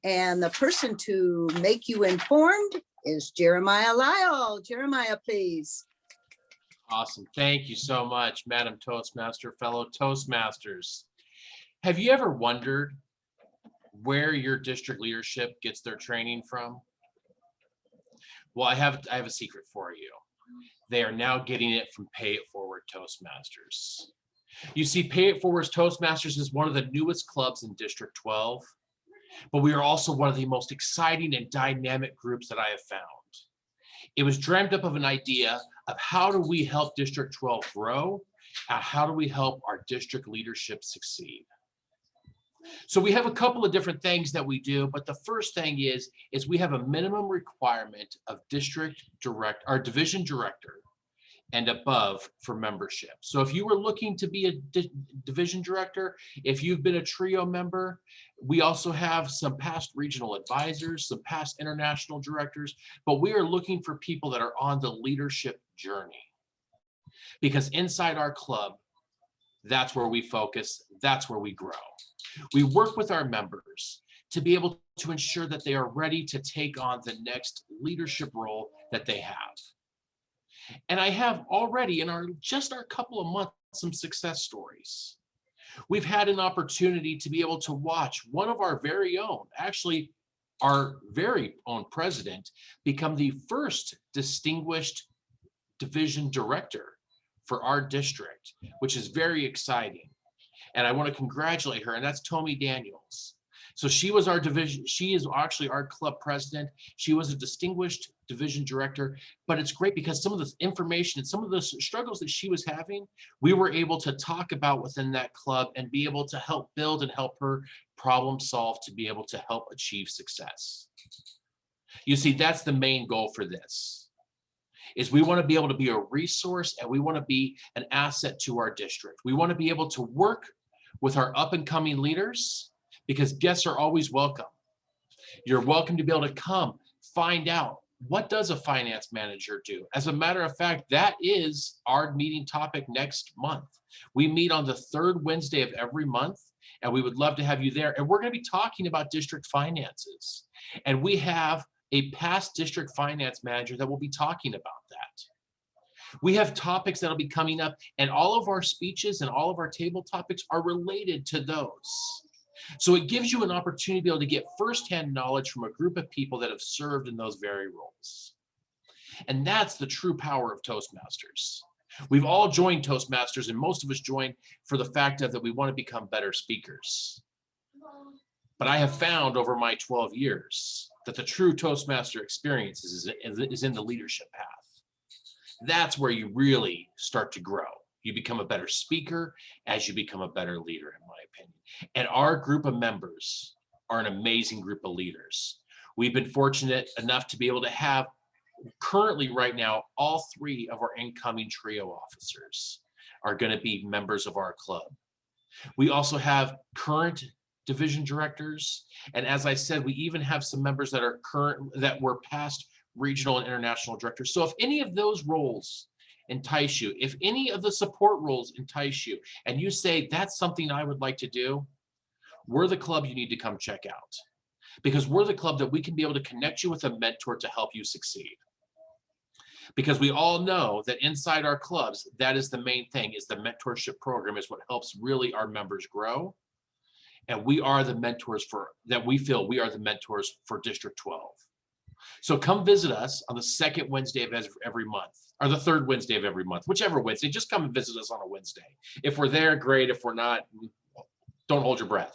And the person to make you informed is Jeremyha Lyle. Jeremyha, please. Awesome. Thank you so much, Madam Toastmaster, fellow Toastmasters. Have you ever wondered where your district leadership gets their training from? Well, I have a secret for you. They are now getting it from Pay It Forward Toastmasters. You see, Pay It Forward Toastmasters is one of the newest clubs in District 12, but we are also one of the most exciting and dynamic groups that I have found. It was dreamt up of an idea of how do we help District 12 grow, and how do we help our district leadership succeed. So we have a couple of different things that we do, but the first thing is we have a minimum requirement of division director and above for membership. So if you were looking to be a division director, if you've been a trio member, we also have some past regional advisors, some past international directors, but we are looking for people that are on the leadership journey. Because inside our club, that's where we focus, that's where we grow. We work with our members to be able to ensure that they are ready to take on the next leadership role that they have. And I have already in just our couple of months, some success stories. We've had an opportunity to be able to watch one of our very own, actually our very own president, become the first distinguished division director for our district, which is very exciting. And I want to congratulate her, and that's Tomi Daniels. So she was our division, she is actually our club president. She was a distinguished division director, but it's great because some of the information and some of the struggles that she was having, we were able to talk about within that club and be able to help build and help her problem solve to be able to help achieve success. You see, that's the main goal for this, is we want to be able to be a resource and we want to be an asset to our district. We want to be able to work with our up and coming leaders, because guests are always welcome. You're welcome to be able to come find out, what does a finance manager do? As a matter of fact, that is our meeting topic next month. We meet on the third Wednesday of every month, and we would love to have you there. And we're going to be talking about district finances. And we have a past district finance manager that will be talking about that. We have topics that'll be coming up, and all of our speeches and all of our table topics are related to those. So it gives you an opportunity to be able to get firsthand knowledge from a group of people that have served in those very roles. And that's the true power of Toastmasters. We've all joined Toastmasters, and most of us join for the fact that we want to become better speakers. But I have found over my 12 years that the true Toastmaster experience is in the leadership path. That's where you really start to grow. You become a better speaker as you become a better leader, in my opinion. And our group of members are an amazing group of leaders. We've been fortunate enough to be able to have currently right now, all three of our incoming trio officers are going to be members of our club. We also have current division directors. And as I said, we even have some members that are current, that were past regional and international directors. So if any of those roles entice you, if any of the support roles entice you, and you say, that's something I would like to do, we're the club you need to come check out. Because we're the club that we can be able to connect you with a mentor to help you succeed. Because we all know that inside our clubs, that is the main thing, is the mentorship program is what helps really our members grow. And we are the mentors we feel we are the mentors for District 12. So come visit us on the second Wednesday of every month, or the third Wednesday of every month, whichever Wednesday. Just come and visit us on a Wednesday. If we're there, great. If we're not, don't hold your breath.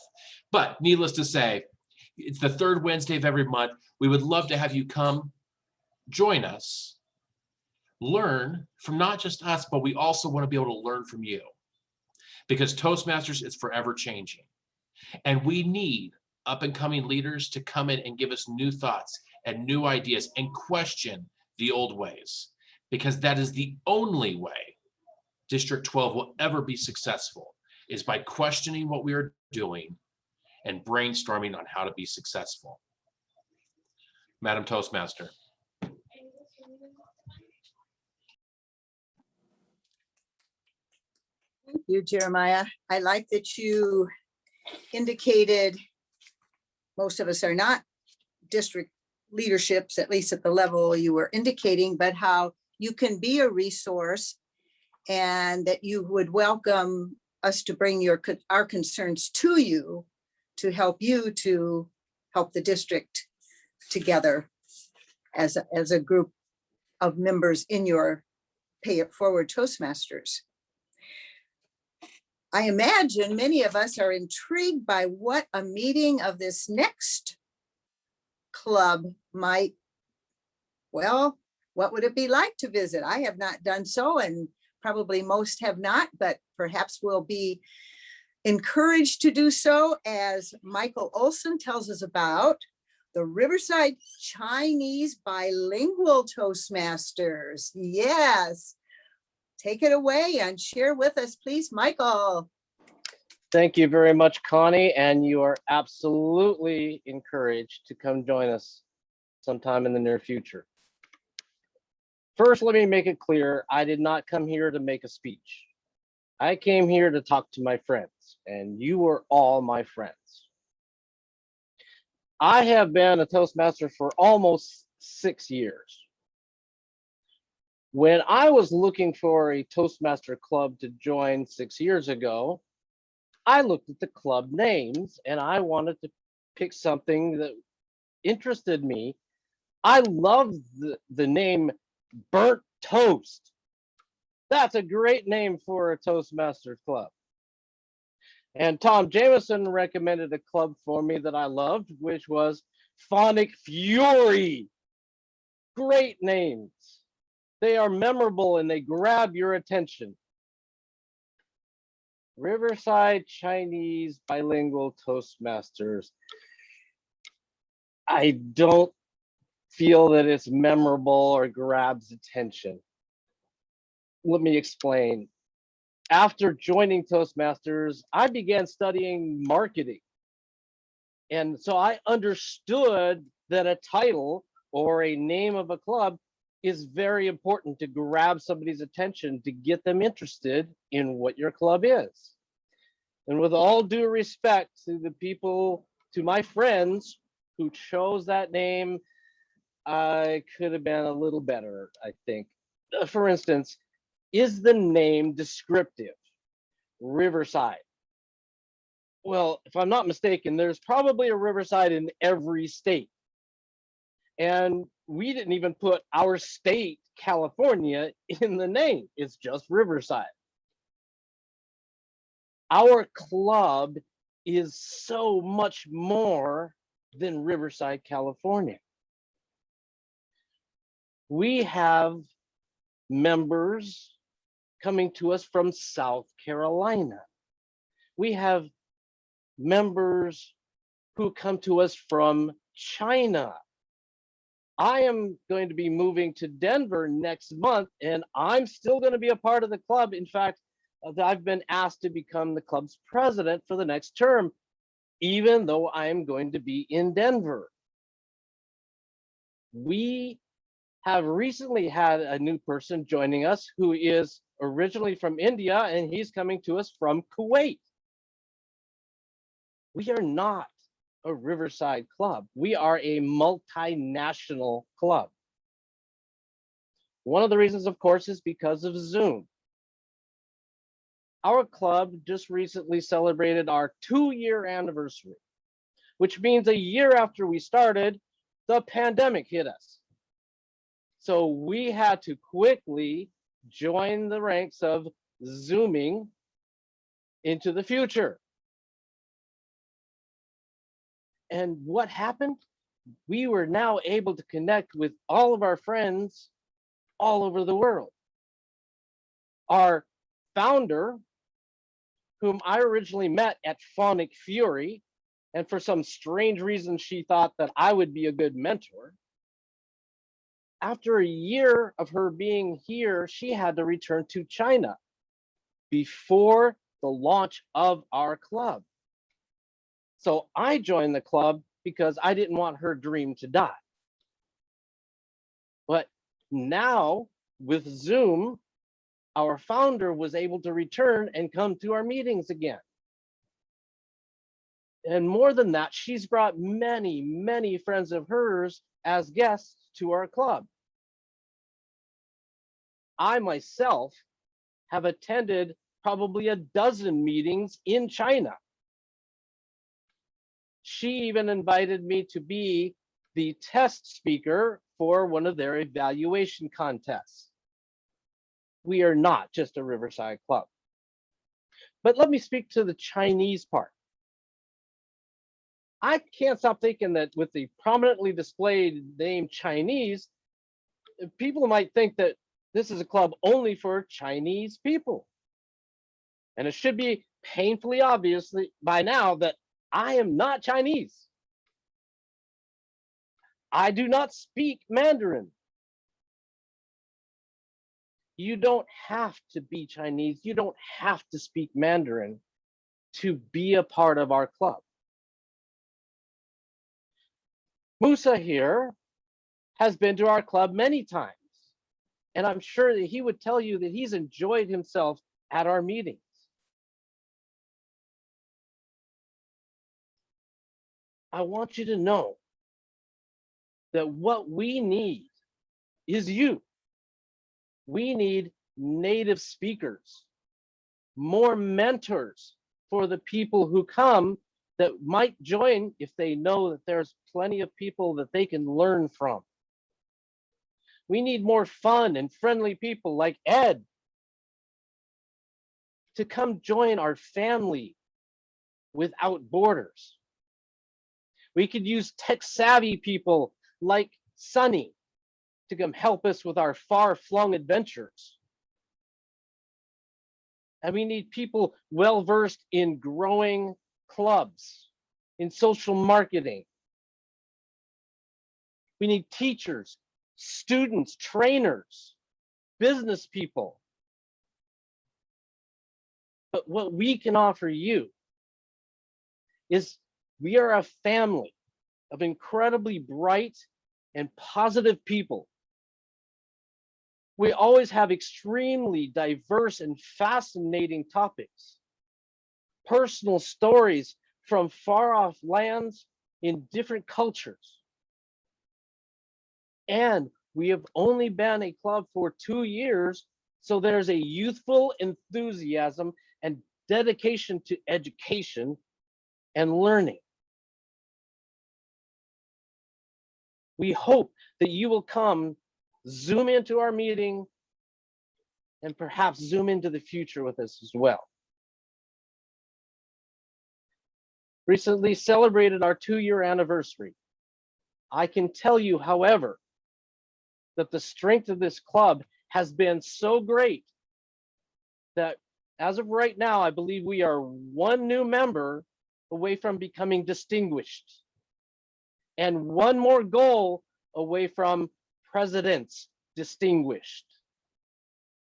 But needless to say, it's the third Wednesday of every month. We would love to have you come join us, learn from not just us, but we also want to be able to learn from you, because Toastmasters is forever changing. And we need up and coming leaders to come in and give us new thoughts and new ideas and question the old ways, because that is the only way District 12 will ever be successful, is by questioning what we are doing and brainstorming on how to be successful. Madam Toastmaster. Thank you, Jeremiah. I like that you indicated most of us are not district leaderships, at least at the level you were indicating, but how you can be a resource and that you would welcome us to bring our concerns to you to help the district together as a group of members in your Pay It Forward Toastmasters. I imagine many of us are intrigued by what a meeting of this next club might, well, what would it be like to visit? I have not done so, and probably most have not, but perhaps we'll be encouraged to do so as Mykal Olson tells us about the Riverside Chinese Bilingual Toastmasters. Yes. take it away and share with us, please, Mykal. Thank you very much, Connie, and you are absolutely encouraged to come join us sometime in the near future. First, let me make it clear, I did not come here to make a speech. I came here to talk to my friends, and you are all my friends. I have been a Toastmaster for almost 6 years. When I was looking for a Toastmaster club to join 6 years ago, I looked at the club names and I wanted to pick something that interested me. I love the name Burnt Toast. That's a great name for a Toastmasters club. And Tom Jameson recommended a club for me that I loved, which was Phonic Fury. Great names. They are memorable and they grab your attention. Riverside Chinese Bilingual Toastmasters. I don't feel that it's memorable or grabs attention. Let me explain. After joining Toastmasters, I began studying marketing. And so I understood that a title or a name of a club is very important to grab somebody's attention, to get them interested in what your club is. And with all due respect to the people, to my friends who chose that name, I could have been a little better, I think. For instance, is the name descriptive? Riverside. Well, if I'm not mistaken, there's probably a Riverside in every state. And we didn't even put our state, California, in the name. It's just Riverside. Our club is so much more than Riverside, California. We have members coming to us from South Carolina. We have members who come to us from China. I am going to be moving to Denver next month, and I'm still going to be a part of the club. In fact, I've been asked to become the club's president for the next term, even though I am going to be in Denver. We have recently had a new person joining us who is originally from India, and he's coming to us from Kuwait. We are not a Riverside club. We are a multinational club. One of the reasons, of course, is because of Zoom. Our club just recently celebrated our 2-year anniversary, which means a year after we started, the pandemic hit us. So we had to quickly join the ranks of Zooming into the future. And what happened? We were now able to connect with all of our friends all over the world. Our founder, whom I originally met at Phonic Fury, and for some strange reason, she thought that I would be a good mentor. After a year of her being here, she had to return to China before the launch of our club. So I joined the club because I didn't want her dream to die. But now with Zoom, our founder was able to return and come to our meetings again. And more than that, she's brought many, many friends of hers as guests to our club. I myself have attended probably a dozen meetings in China. She even invited me to be the test speaker for one of their evaluation contests. We are not just a Riverside club. But let me speak to the Chinese part. I can't stop thinking that with the prominently displayed name Chinese, people might think that this is a club only for Chinese people. And it should be painfully obvious by now that I am not Chinese. I do not speak Mandarin. You don't have to be Chinese. You don't have to speak Mandarin to be a part of our club. Musa here has been to our club many times, and I'm sure that he would tell you that he's enjoyed himself at our meetings. I want you to know that what we need is you. We need native speakers, more mentors for the people who come that might join if they know that there's plenty of people that they can learn from. We need more fun and friendly people like Ed to come join our family without borders. We could use tech-savvy people like Sunny to come help us with our far-flung adventures. And we need people well-versed in growing clubs, in social marketing. We need teachers, students, trainers, business people. But what we can offer you is we are a family of incredibly bright and positive people. We always have extremely diverse and fascinating topics, personal stories from far off lands in different cultures. And we have only been a club for 2 years, so there's a youthful enthusiasm and dedication to education and learning. We hope that you will come Zoom into our meeting and perhaps Zoom into the future with us as well. Recently celebrated our 2-year anniversary. I can tell you, however, that the strength of this club has been so great that as of right now, I believe we are 1 new member away from becoming distinguished and 1 more goal away from presidents distinguished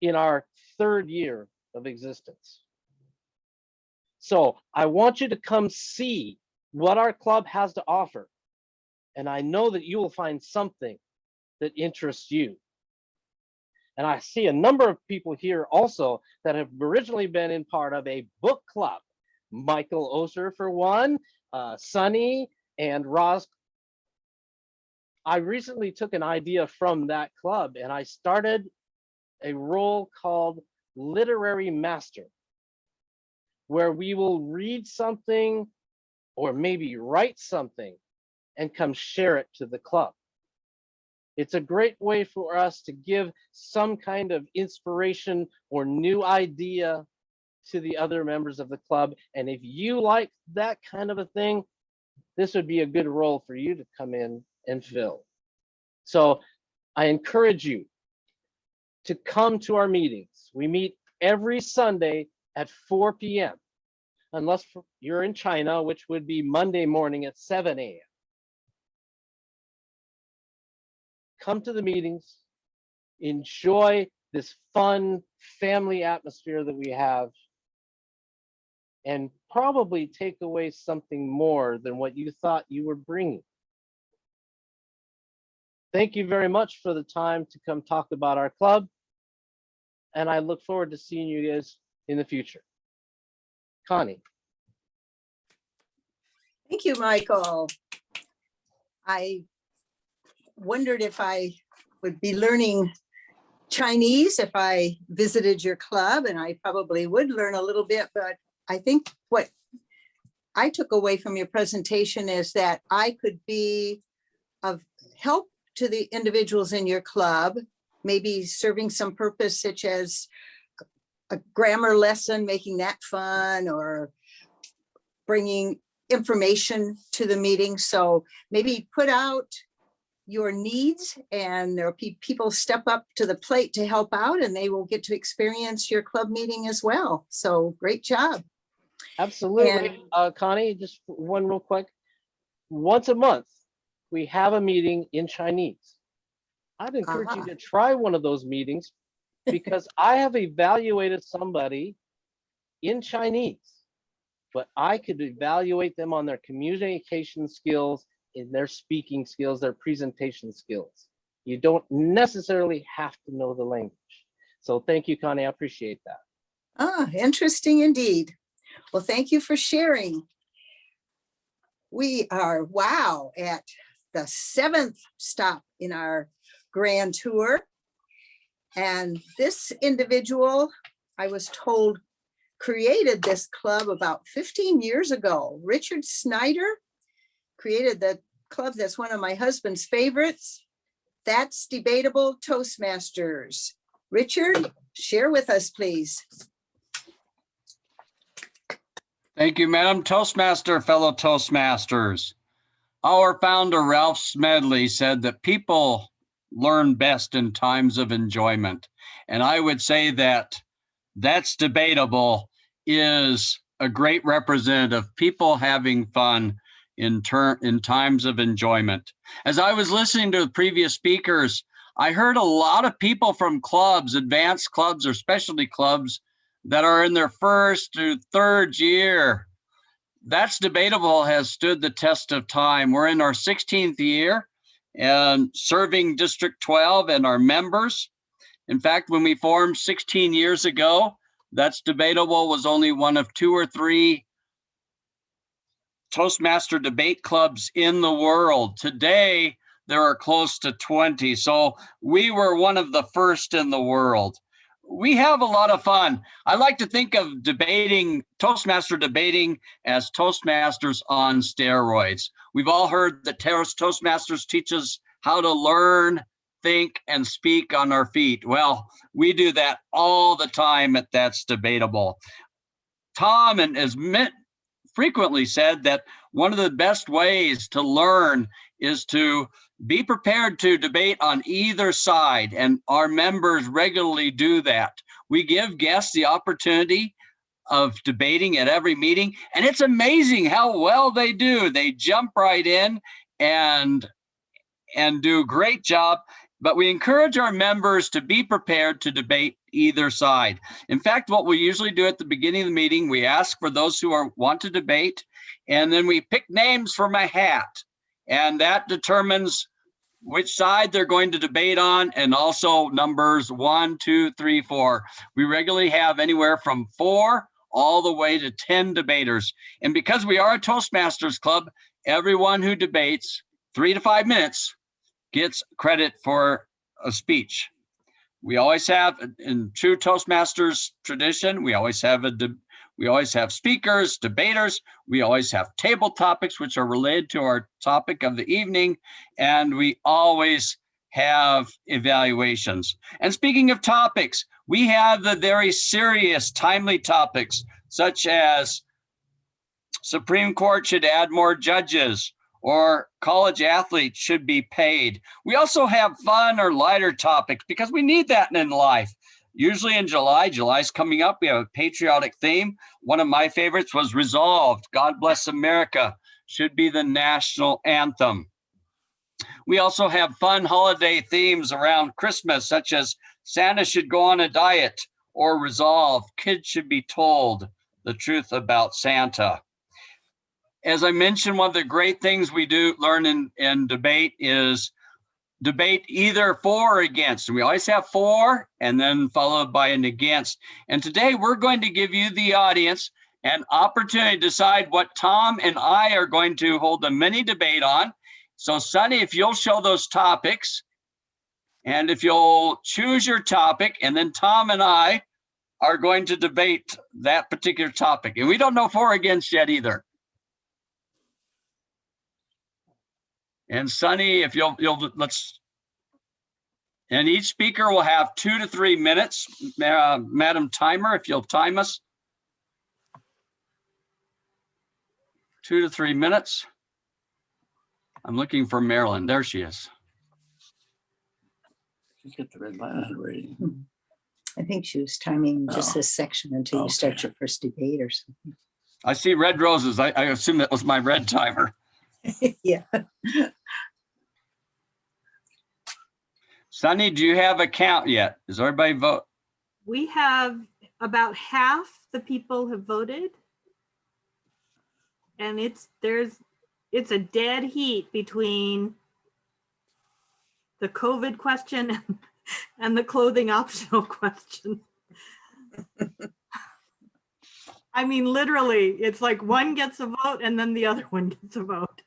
in our 3rd year of existence. So I want you to come see what our club has to offer. And I know that you will find something that interests you. And I see a number of people here also that have originally been in part of a book club. Mykal Oser for one, Sunny and Roz. I recently took an idea from that club and I started a role called Literary Master, where we will read something or maybe write something and come share it to the club. It's a great way for us to give some kind of inspiration or new idea to the other members of the club. And if you like that kind of a thing, this would be a good role for you to come in and fill. So I encourage you to come to our meetings. We meet every Sunday at 4 p.m. unless you're in China, which would be Monday morning at 7 a.m. Come to the meetings, enjoy this fun family atmosphere that we have, and probably take away something more than what you thought you were bringing. Thank you very much for the time to come talk about our club, and I look forward to seeing you guys in the future. Connie. Thank you, Mykal. I wondered if I would be learning Chinese if I visited your club, and I probably would learn a little bit, but I think what I took away from your presentation is that I could be of help to the individuals in your club, maybe serving some purpose such as a grammar lesson, making that fun, or bringing information to the meeting. So maybe put out your needs and there'll be people step up to the plate to help out and they will get to experience your club meeting as well. So great job. Absolutely. Connie, just one real quick. Once a month, we have a meeting in Chinese. I'd encourage you to try one of those meetings because I have evaluated somebody in Chinese, but I could evaluate them on their communication skills, in their speaking skills, their presentation skills. You don't necessarily have to know the language. So thank you, Connie. I appreciate that. Ah, interesting indeed. Well, thank you for sharing. We are, wow, at the 7th stop in our grand tour. And this individual, I was told, created this club about 15 years ago. Richard Snyder created the club that's one of my husband's favorites. That's Debatable Toastmasters. Richard, share with us, please. Thank you, Madam Toastmaster, fellow Toastmasters. Our founder, Ralph Smedley, said that people learn best in times of enjoyment. And I would say that That's Debatable is a great representative of people having fun in times of enjoyment. As I was listening to the previous speakers, I heard a lot of people from clubs, advanced clubs or specialty clubs, that are in their 1st to 3rd year. That's Debatable has stood the test of time. We're in our 16th year and serving District 12 and our members. In fact, when we formed 16 years ago, That's Debatable was only one of 2 or 3 Toastmaster debate clubs in the world. Today, there are close to 20. So we were one of the first in the world. We have a lot of fun. I like to think of Toastmaster debating as Toastmasters on steroids. We've all heard that Toastmasters teach us how to learn, think, and speak on our feet. Well, we do that all the time at That's Debatable. Tom has frequently said that one of the best ways to learn is to be prepared to debate on either side, and our members regularly do that. We give guests the opportunity of debating at every meeting, and it's amazing how well they do. They jump right in and do a great job, but we encourage our members to be prepared to debate either side. In fact, what we usually do at the beginning of the meeting, we ask for those who want to debate, and then we pick names from a hat, and that determines which side they're going to debate on, and also numbers 1, 2, 3, 4. We regularly have anywhere from 4 all the way to 10 debaters. And because we are a Toastmasters club, everyone who debates 3 to 5 minutes gets credit for a speech. We always have, in true Toastmasters tradition, we always have speakers, debaters. We always have table topics, which are related to our topic of the evening. And we always have evaluations. And speaking of topics, we have the very serious, timely topics, such as Supreme Court should add more judges, or college athletes should be paid. We also have fun or lighter topics because we need that in life. Usually in July's coming up, we have a patriotic theme. One of my favorites was Resolved, God Bless America, should be the national anthem. We also have fun holiday themes around Christmas, such as Santa should go on a diet, or Resolve, kids should be told the truth about Santa. As I mentioned, one of the great things we do learn in debate is debate either for or against. And we always have for and then followed by an against. And today we're going to give you, the audience, an opportunity to decide what Tom and I are going to hold a mini debate on. So Sonny, if you'll show those topics, and if you'll choose your topic, and then Tom and I are going to debate that particular topic. And we don't know for or against yet either. And Sonny, if you'll and each speaker will have 2 to 3 minutes. Madam Timer, if you'll time us. 2 to 3 minutes. I'm looking for Marilyn. There she is. You get the red line already. I think she was timing just this section until you start your first debate or something. I see red roses. I assume that was my red timer. Yeah. Sonny, do you have a count yet? Is everybody We have about half the people have voted. And it's a dead heat between the COVID question and the clothing optional question. I mean, literally, it's like one gets a vote and then the other one gets a vote.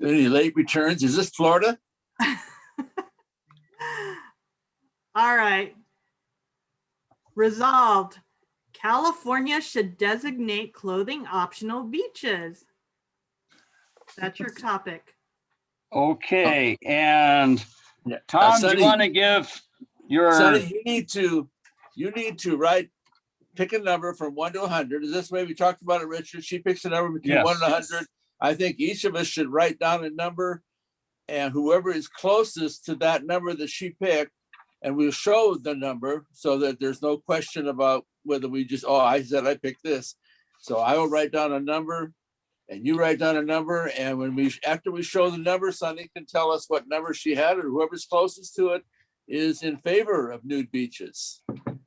Any late returns? Is this Florida? All right. Resolved. California should designate clothing optional beaches. That's your topic. Okay, and Yeah. Tom, do Sonny, you want to give your? Sonny, you need to write, pick a number from 1 to 100. Is this the way we talked about it, Richard? She picks a number between Yes. 1 and 100. I think each of us should write down a number, and whoever is closest to that number that she picked, and we'll show the number so that there's no question about whether we just, oh, I said I picked this. So I will write down a number and you write down a number. And after we show the number, Sonny can tell us what number she had, or whoever's closest to it is in favor of nude beaches.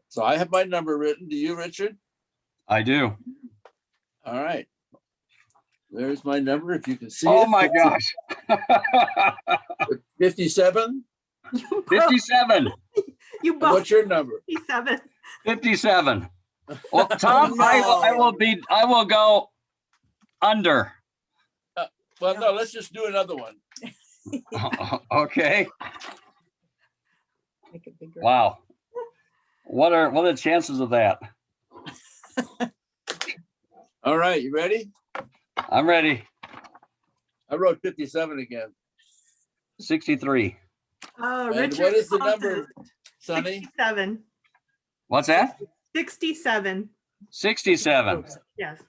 So I have my number written. Do you, Richard? I do. All right. There's my number, if you can see it. Oh my gosh. 57? 57. You both. What's your number? 57. 57. Well, Tom, I will go under. Well, no, let's just do another one. Okay. Make it bigger. Wow. What are the chances of that? All right, you ready? I'm ready. I wrote 57 again. 63. Oh, And Richard. what is the number, Sonny? 67. What's that? 67. 67. Yes.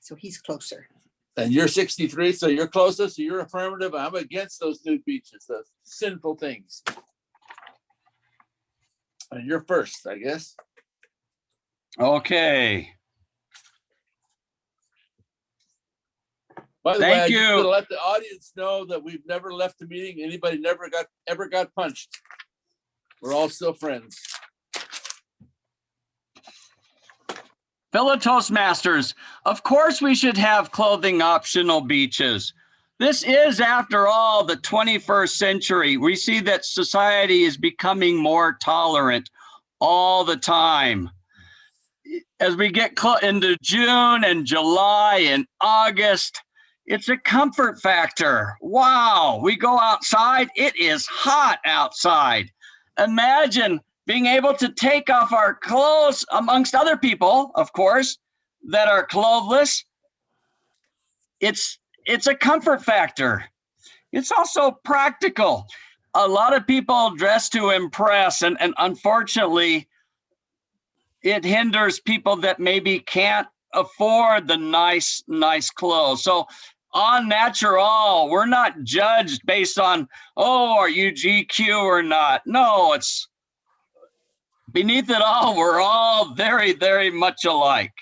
So he's closer. And you're 63, so you're closest, so you're affirmative. I'm against those nude beaches, those sinful things. And you're first, I guess. Okay. By the way, I Thank just you. want to let the audience know that we've never left the meeting. Anybody ever got punched. We're all still friends. Fellow Toastmasters, of course we should have clothing optional beaches. This is, after all, the 21st century. We see that society is becoming more tolerant all the time. As we get into June and July and August, it's a comfort factor. Wow, we go outside, it is hot outside. Imagine being able to take off our clothes amongst other people, of course, that are clothless. It's a comfort factor. It's also practical. A lot of people dress to impress, and unfortunately, it hinders people that maybe can't afford the nice clothes. So on natural, we're not judged based on, oh, are you GQ or not? No, it's beneath it all, we're all very, very much alike.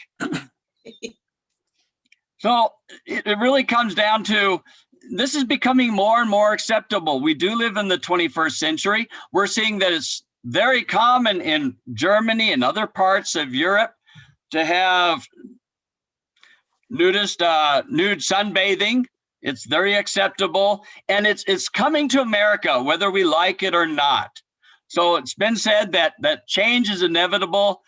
So it really comes down to, this is becoming more and more acceptable. We do live in the 21st century. We're seeing that it's very common in Germany and other parts of Europe to have nude sunbathing. It's very acceptable, and it's coming to America, whether we like it or not. So it's been said that change is inevitable,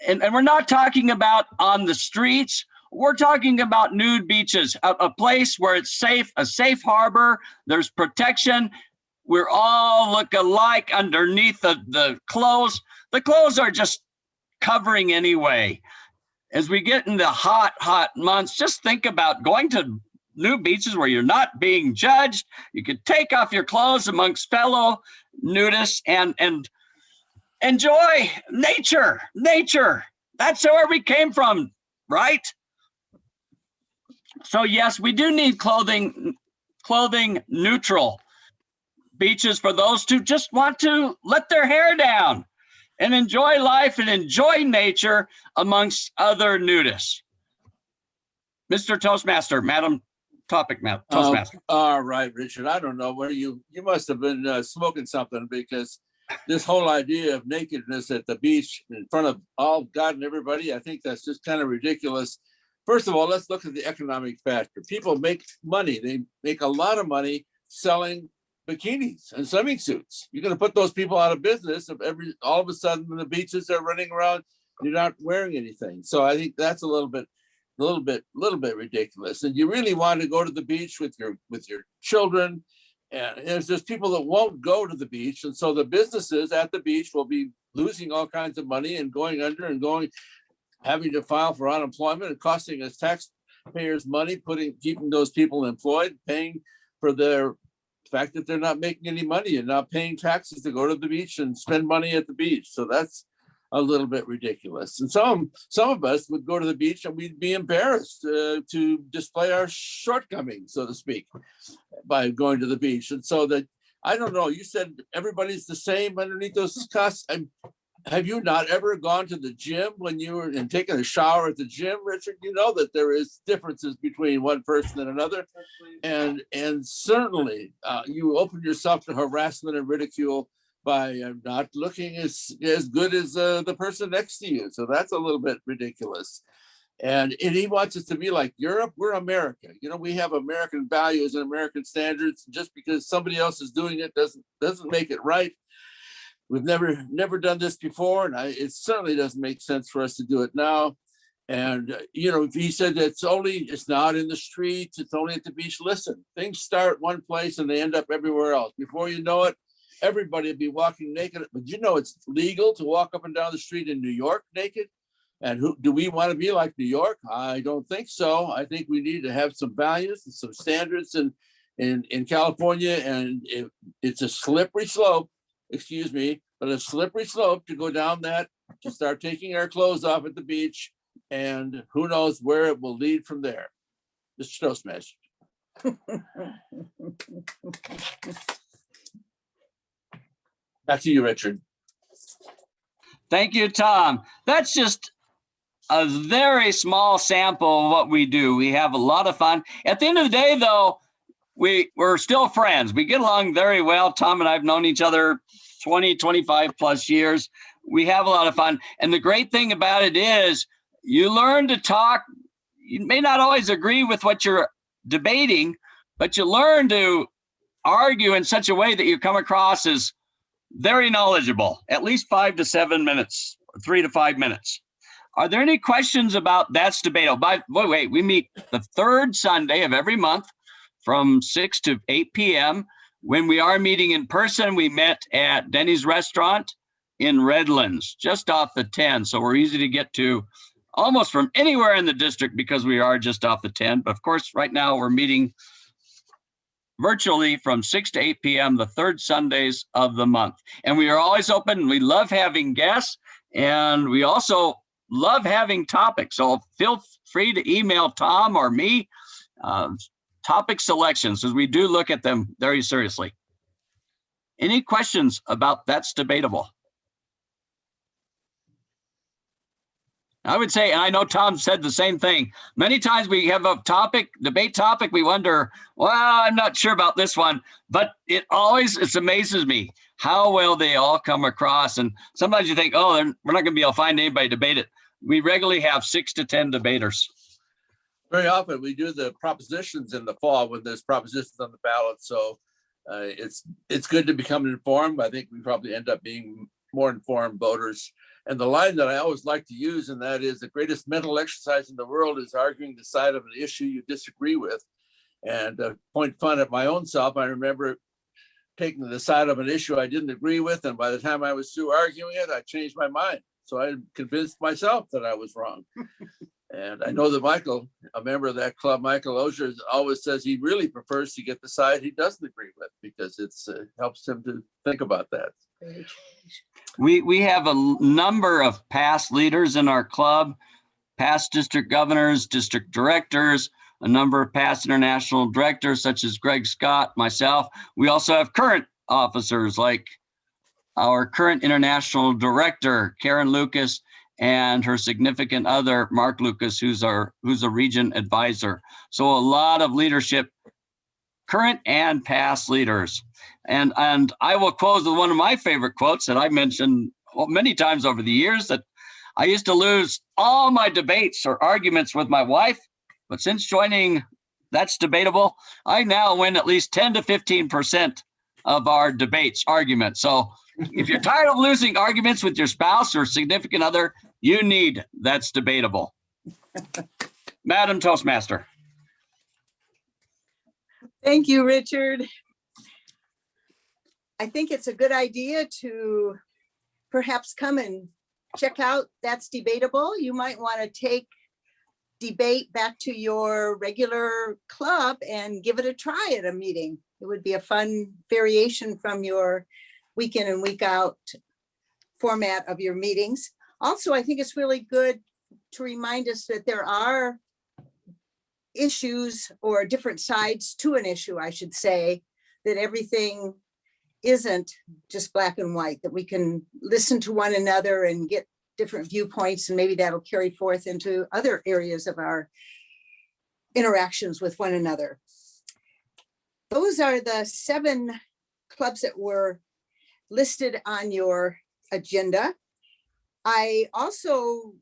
and we're not talking about on the streets. We're talking about nude beaches, a place where it's safe, a safe harbor. There's protection. We're all look alike underneath the clothes. The clothes are just covering anyway. As we get into hot months, just think about going to nude beaches where you're not being judged. You could take off your clothes amongst fellow nudists and enjoy nature. That's where we came from, right? So yes, we do need clothing neutral beaches for those who just want to let their hair down and enjoy life and enjoy nature amongst other nudists. Mr. Toastmaster, Madam Toastmaster. All right, Richard. I don't know where you must have been smoking something, because this whole idea of nakedness at the beach in front of all God and everybody, I think that's just kind of ridiculous. First of all, let's look at the economic factor. People make money. They make a lot of money selling bikinis and swimming suits. You're going to put those people out of business if all of a sudden when the beaches are running around, you're not wearing anything. So I think that's a little bit ridiculous. And you really want to go to the beach with your children. And there's just people that won't go to the beach. And so the businesses at the beach will be losing all kinds of money and going under and having to file for unemployment and costing us taxpayers money, keeping those people employed, paying for their fact that they're not making any money and not paying taxes to go to the beach and spend money at the beach. So that's a little bit ridiculous. And some of us would go to the beach and we'd be embarrassed to display our shortcomings, so to speak, by going to the beach. And so that, I don't know, you said everybody's the same underneath those costs. Have you not ever gone to the gym when you were and taken a shower at the gym, Richard? You know that there is differences between one person and another. And certainly you open yourself to harassment and ridicule by not looking as good as the person next to you. So that's a little bit ridiculous. And he wants us to be like Europe. We're America. You know, we have American values and American standards. Just because somebody else is doing it doesn't make it right. We've never done this before, and it certainly doesn't make sense for us to do it now. And you know, if he said it's not in the streets, it's only at the beach. Listen, things start one place and they end up everywhere else. Before you know it, everybody will be walking naked. But you know, it's legal to walk up and down the street in New York naked. And do we want to be like New York? I don't think so. I think we need to have some values and some standards in California, and it's a slippery slope. Excuse me, but a slippery slope to go down that, to start taking our clothes off at the beach, and who knows where it will lead from there. Mr. Toastmaster. Back to you, Richard. Thank you, Tom. That's just a very small sample of what we do. We have a lot of fun. At the end of the day, though, we're still friends. We get along very well. Tom and I have known each other 20, 25 plus years. We have a lot of fun. And the great thing about it is you learn to talk. You may not always agree with what you're debating, but you learn to argue in such a way that you come across as very knowledgeable, at least 5 to 7 minutes, 3 to 5 minutes. Are there any questions about That's Debatable? Wait, we meet the third Sunday of every month from 6 to 8 p.m. When we are meeting in person, we met at Denny's Restaurant in Redlands, just off the 10. So we're easy to get to almost from anywhere in the district because we are just off the 10. But of course, right now we're meeting virtually from 6 to 8 p.m. the third Sundays of the month. And we are always open. We love having guests, and we also love having topics. So feel free to email Tom or me topic selections, as we do look at them very seriously. Any questions about That's Debatable? I would say, and I know Tom said the same thing, many times we have a debate topic, we wonder, well, I'm not sure about this one, but it amazes me how well they all come across. And sometimes you think, oh, we're not gonna be able to find anybody to debate it. We regularly have 6 to 10 debaters. Very often we do the propositions in the fall when there's propositions on the ballot. So it's good to become informed. I think we probably end up being more informed voters. And the line that I always like to use, and that is, the greatest mental exercise in the world is arguing the side of an issue you disagree with. And point fun at my own self, I remember taking the side of an issue I didn't agree with. And by the time I was through arguing it, I changed my mind. So I convinced myself that I was wrong. And I know that Mykal, a member of that club, Mykal Osher, always says he really prefers to get the side he doesn't agree with because it helps him to think about that. We have a number of past leaders in our club, past district governors, district directors, a number of past international directors such as Greg Scott, myself. We also have current officers like our current international director, Karen Lucas, and her significant other, Mark Lucas, who's a region advisor. So a lot of leadership, current and past leaders. And I will close with one of my favorite quotes that I mentioned many times over the years, that I used to lose all my debates or arguments with my wife, but since joining That's Debatable, I now win at least 10 to 15% of our debates, arguments. So if you're tired of losing arguments with your spouse or significant other, you need That's Debatable. Madam Toastmaster. Thank you, Richard. I think it's a good idea to perhaps come and check out That's Debatable. You might want to take debate back to your regular club and give it a try at a meeting. It would be a fun variation from your week in and week out format of your meetings. Also, I think it's really good to remind us that there are issues or different sides to an issue, I should say, that everything isn't just black and white, that we can listen to one another and get different viewpoints, and maybe that'll carry forth into other areas of our interactions with one another. Those are the 7 clubs that were listed on your agenda. I also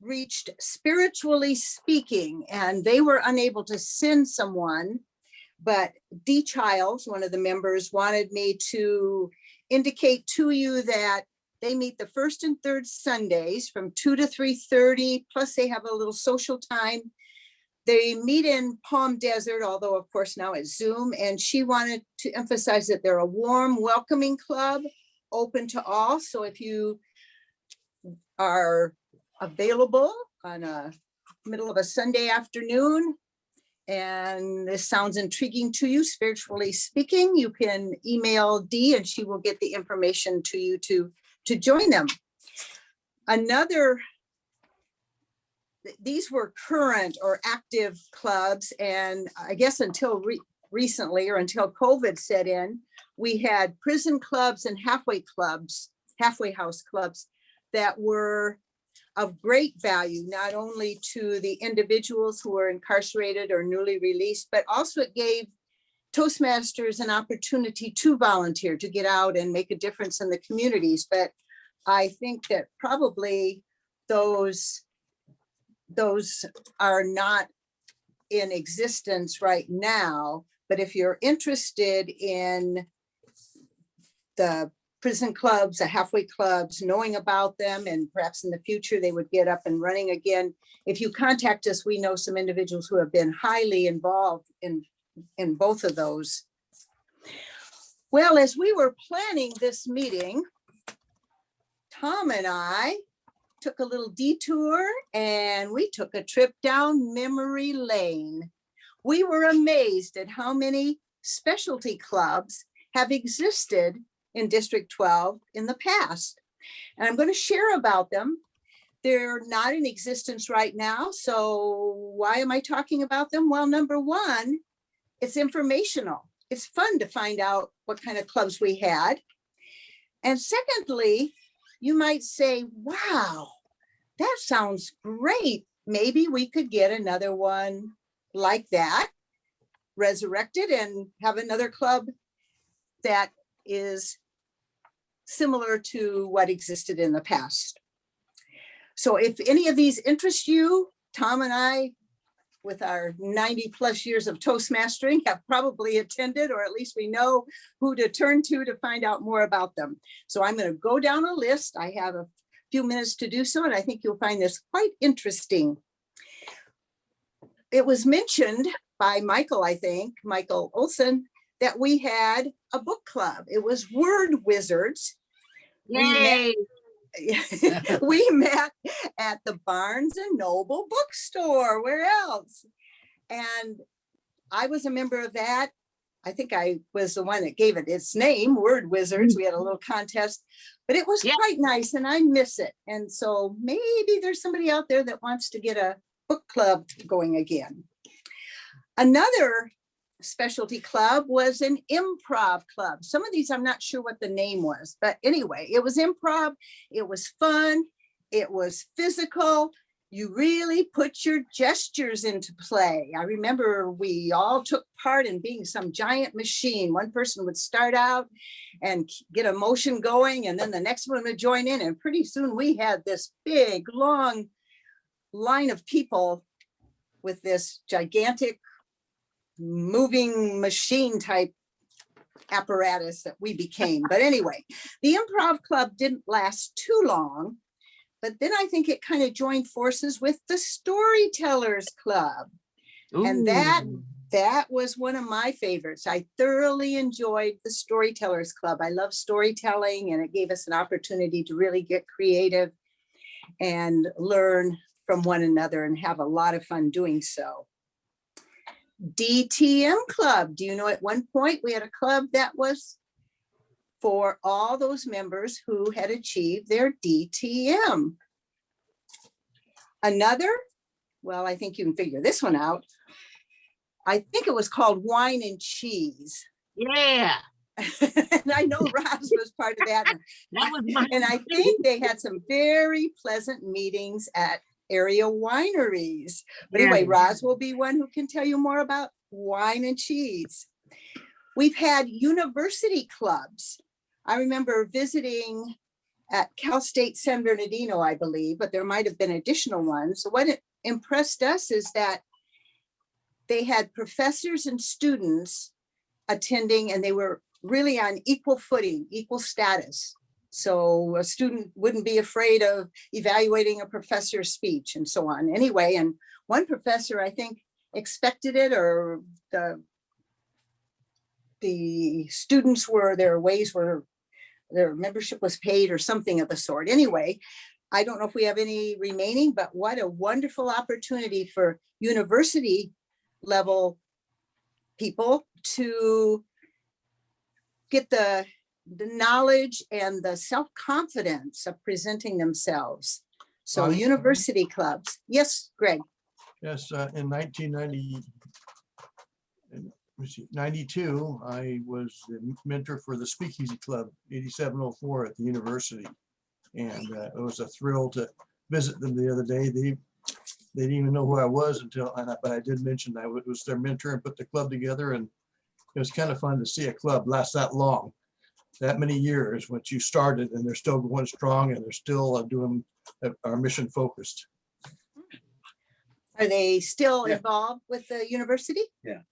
reached Spiritually Speaking, and they were unable to send someone, but D. Childs, one of the members, wanted me to indicate to you that they meet the first and third Sundays from 2 to 3:30, plus they have a little social time. They meet in Palm Desert, although of course now it's Zoom, and she wanted to emphasize that they're a warm, welcoming club, open to all. So if you are available on a middle of a Sunday afternoon, and this sounds intriguing to you, Spiritually Speaking, you can email Dee and she will get the information to you to join them. These were current or active clubs, and I guess until recently, or until COVID set in, we had prison clubs and halfway house clubs that were of great value, not only to the individuals who are incarcerated or newly released, but also it gave Toastmasters an opportunity to volunteer, to get out and make a difference in the communities. But I think that probably those are not in existence right now. But if you're interested in the prison clubs, the halfway clubs, knowing about them, and perhaps in the future they would get up and running again, if you contact us, we know some individuals who have been highly involved in both of those. Well, as we were planning this meeting, Tom and I took a little detour and we took a trip down memory lane. We were amazed at how many specialty clubs have existed in District 12 in the past. And I'm going to share about them. They're not in existence right now. So why am I talking about them? Well, number one, it's informational. It's fun to find out what kind of clubs we had. And secondly, you might say, wow, that sounds great. Maybe we could get another one like that resurrected and have another club that is similar to what existed in the past. So if any of these interest you, Tom and I, with our 90 plus years of Toastmastering, have probably attended, or at least we know who to turn to find out more about them. So I'm going to go down a list. I have a few minutes to do so, and I think you'll find this quite interesting. It was mentioned by Mykal, I think, Mykal Olson, that we had a book club. It was Word Wizards. Yay! We met at the Barnes and Noble bookstore. Where else? And I was a member of that. I think I was the one that gave it its name, Word Wizards. We had a little contest, but it was quite nice and I miss it. And so maybe there's somebody out there that wants to get a book club going again. Another specialty club was an improv club. Some of these I'm not sure what the name was, but anyway, it was improv. It was fun. It was physical. you really put your gestures into play. I remember we all took part in being some giant machine. One person would start out and get a motion going, and then the next one would join in. And pretty soon we had this big, long line of people with this gigantic moving machine type apparatus that we became. But anyway, the Improv Club didn't last too long. But then I think it kind of joined forces with the Storytellers Club. And that was one of my favorites. I thoroughly enjoyed the Storytellers Club. I love storytelling, and it gave us an opportunity to really get creative and learn from one another and have a lot of fun doing so. DTM Club. Do you know at one point we had a club that was for all those members who had achieved their DTM. Another, well, I think you can figure this one out. I think it was called Wine and Cheese. Yeah. And I know Roz was part of that. That was mine. And I think they had some very pleasant meetings at area wineries. But anyway, Roz will be one who can tell you more about wine and cheese. We've had university clubs. I remember visiting at Cal State San Bernardino, I believe, but there might have been additional ones. So what impressed us is that they had professors and students attending, and they were really on equal footing, equal status. So a student wouldn't be afraid of evaluating a professor's speech and so on. Anyway, and one professor, I think, expected it, or the students were, their membership was paid or something of the sort. Anyway, I don't know if we have any remaining, but what a wonderful opportunity for university level people to get the knowledge and the self-confidence of presenting themselves. So Connie? university clubs. Yes, Greg. Yes, in 1992, I was the mentor for the Speakeasy Club, 8704 at the university. And it was a thrill to visit them the other day. They didn't even know who I was until, but I did mention I was their mentor and put the club together. And it was kind of fun to see a club last that long, that many years, once you started, and they're still going strong, and they're still doing our mission focused. Are they still involved with the university? Yeah.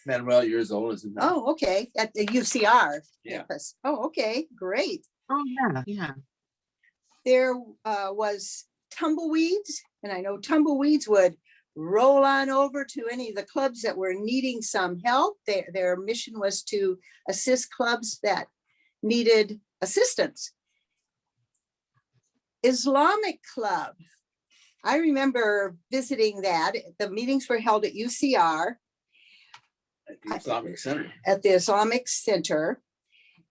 Manuel, you're as old as him. Oh, okay. At the UCR Yeah. campus. Oh, okay, great. Oh, yeah, yeah. There was tumbleweeds, and I know tumbleweeds would roll on over to any of the clubs that were needing some help. Their mission was to assist clubs that needed assistance. Islamic Club. I remember visiting that. The meetings were held at UCR. At the Islamic Center. At the Islamic Center.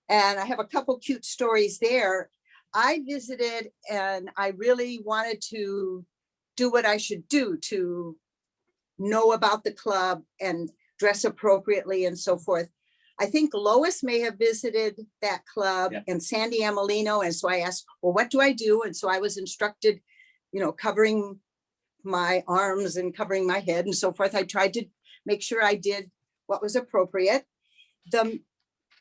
And I have a couple cute stories there. I visited, and I really wanted to do what I should do to know about the club and dress appropriately and so forth. I think Lois may have visited that club, and Sandy Amelino. And so I asked, well, what do I do? And so I was instructed, covering my arms and covering my head and so forth. I tried to make sure I did what was appropriate. The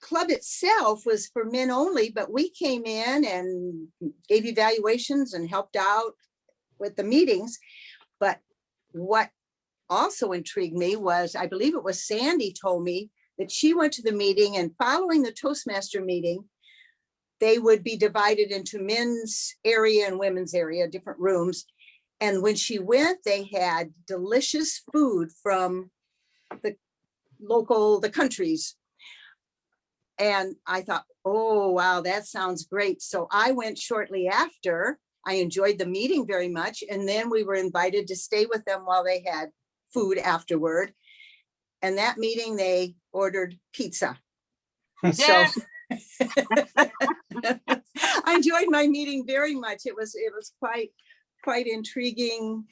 club itself was for men only, but we came in and gave evaluations and helped out with the meetings. But what also intrigued me was, I believe it was Sandy told me that she went to the meeting, and following the Toastmaster meeting, they would be divided into men's area and women's area, different rooms. And when she went, they had delicious food from the countries. And I thought, oh, wow, that sounds great. So I went shortly after. I enjoyed the meeting very much. And then we were invited to stay with them while they had food afterward. And that meeting, they ordered pizza. So I enjoyed my meeting very much. It was quite intriguing,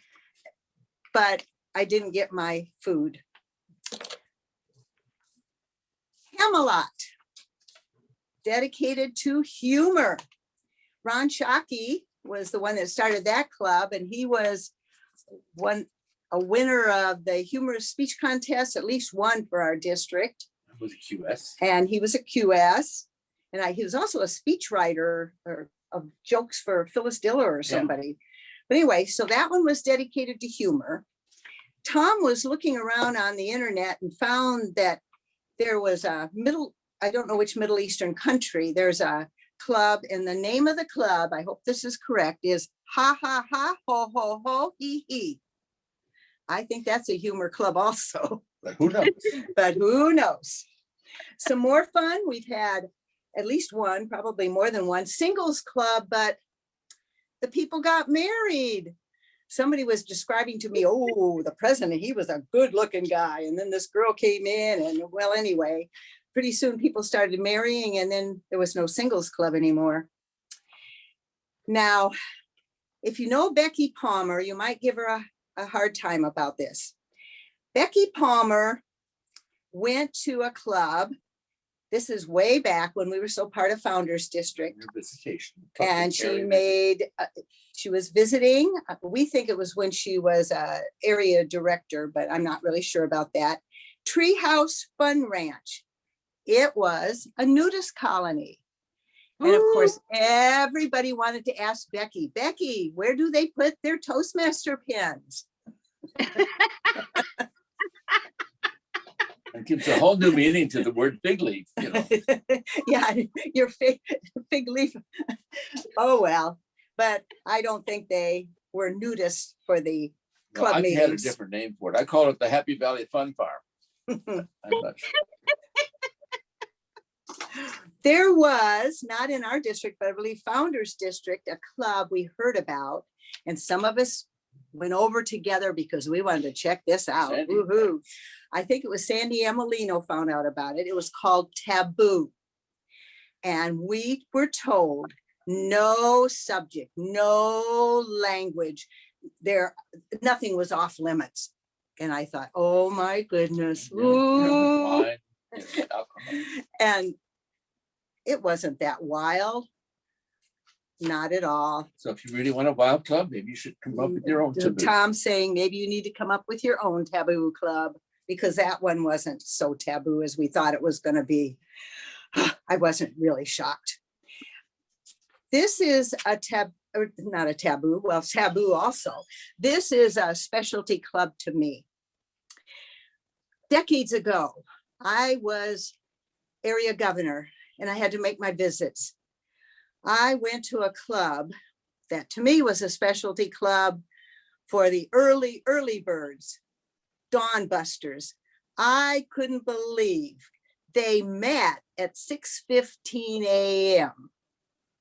but I didn't get my food. Camelot, dedicated to humor. Ron Shockey was the one that started that club, and he was a winner of the humorous speech contest, at least one for our district. Was a QS. And he was a QS. And he was also a speech writer of jokes for Phyllis Diller or somebody. But anyway, so that one was dedicated to humor. Tom was looking around on the internet and found that there was I don't know which Middle Eastern country, there's a club, and the name of the club, I hope this is correct, is Ha Ha Ha Ho Ho Ho Hee Hee. I think that's a humor club also. But who knows? But who knows? Some more fun. We've had at least one, probably more than one, singles club, but the people got married. Somebody was describing to me, oh, the president, he was a good looking guy. And then this girl came in, and well, anyway, pretty soon people started marrying, and then there was no singles club anymore. Now, if you know Becky Palmer, you might give her a hard time about this. Becky Palmer went to a club. This is way back when we were still part of Founders District. And she was visiting. We think it was when she was area director, but I'm not really sure about that. Treehouse Fun Ranch. It was a nudist colony. And of course, everybody wanted to ask Becky, where do they put their Toastmaster pins? It gives a whole new meaning to the word fig leaf, you know. Yeah, your fig leaf. Oh, well, but I don't think they were nudists for the club I meetings. had a different name for it. I call it the Happy Valley Fun Farm. I'm not sure. There was, not in our district, but I believe Founders District, a club we heard about, and some of us went over together because we wanted to check this out. Woohoo. I think it was Sandy Amelino found out about it. It was called Taboo. And we were told no subject, no language, nothing was off limits. And I thought, oh my goodness. Ooh. And it wasn't that wild. Not at all. So if you really want a wild club, maybe you should come up with your own taboo. Tom's saying maybe you need to come up with your own taboo club, because that one wasn't so taboo as we thought it was going to be. I wasn't really shocked. This is not a taboo, well, taboo also. This is a specialty club to me. Decades ago, I was area governor and I had to make my visits. I went to a club that to me was a specialty club for the early birds, dawn busters. I couldn't believe they met at 6:15 a.m.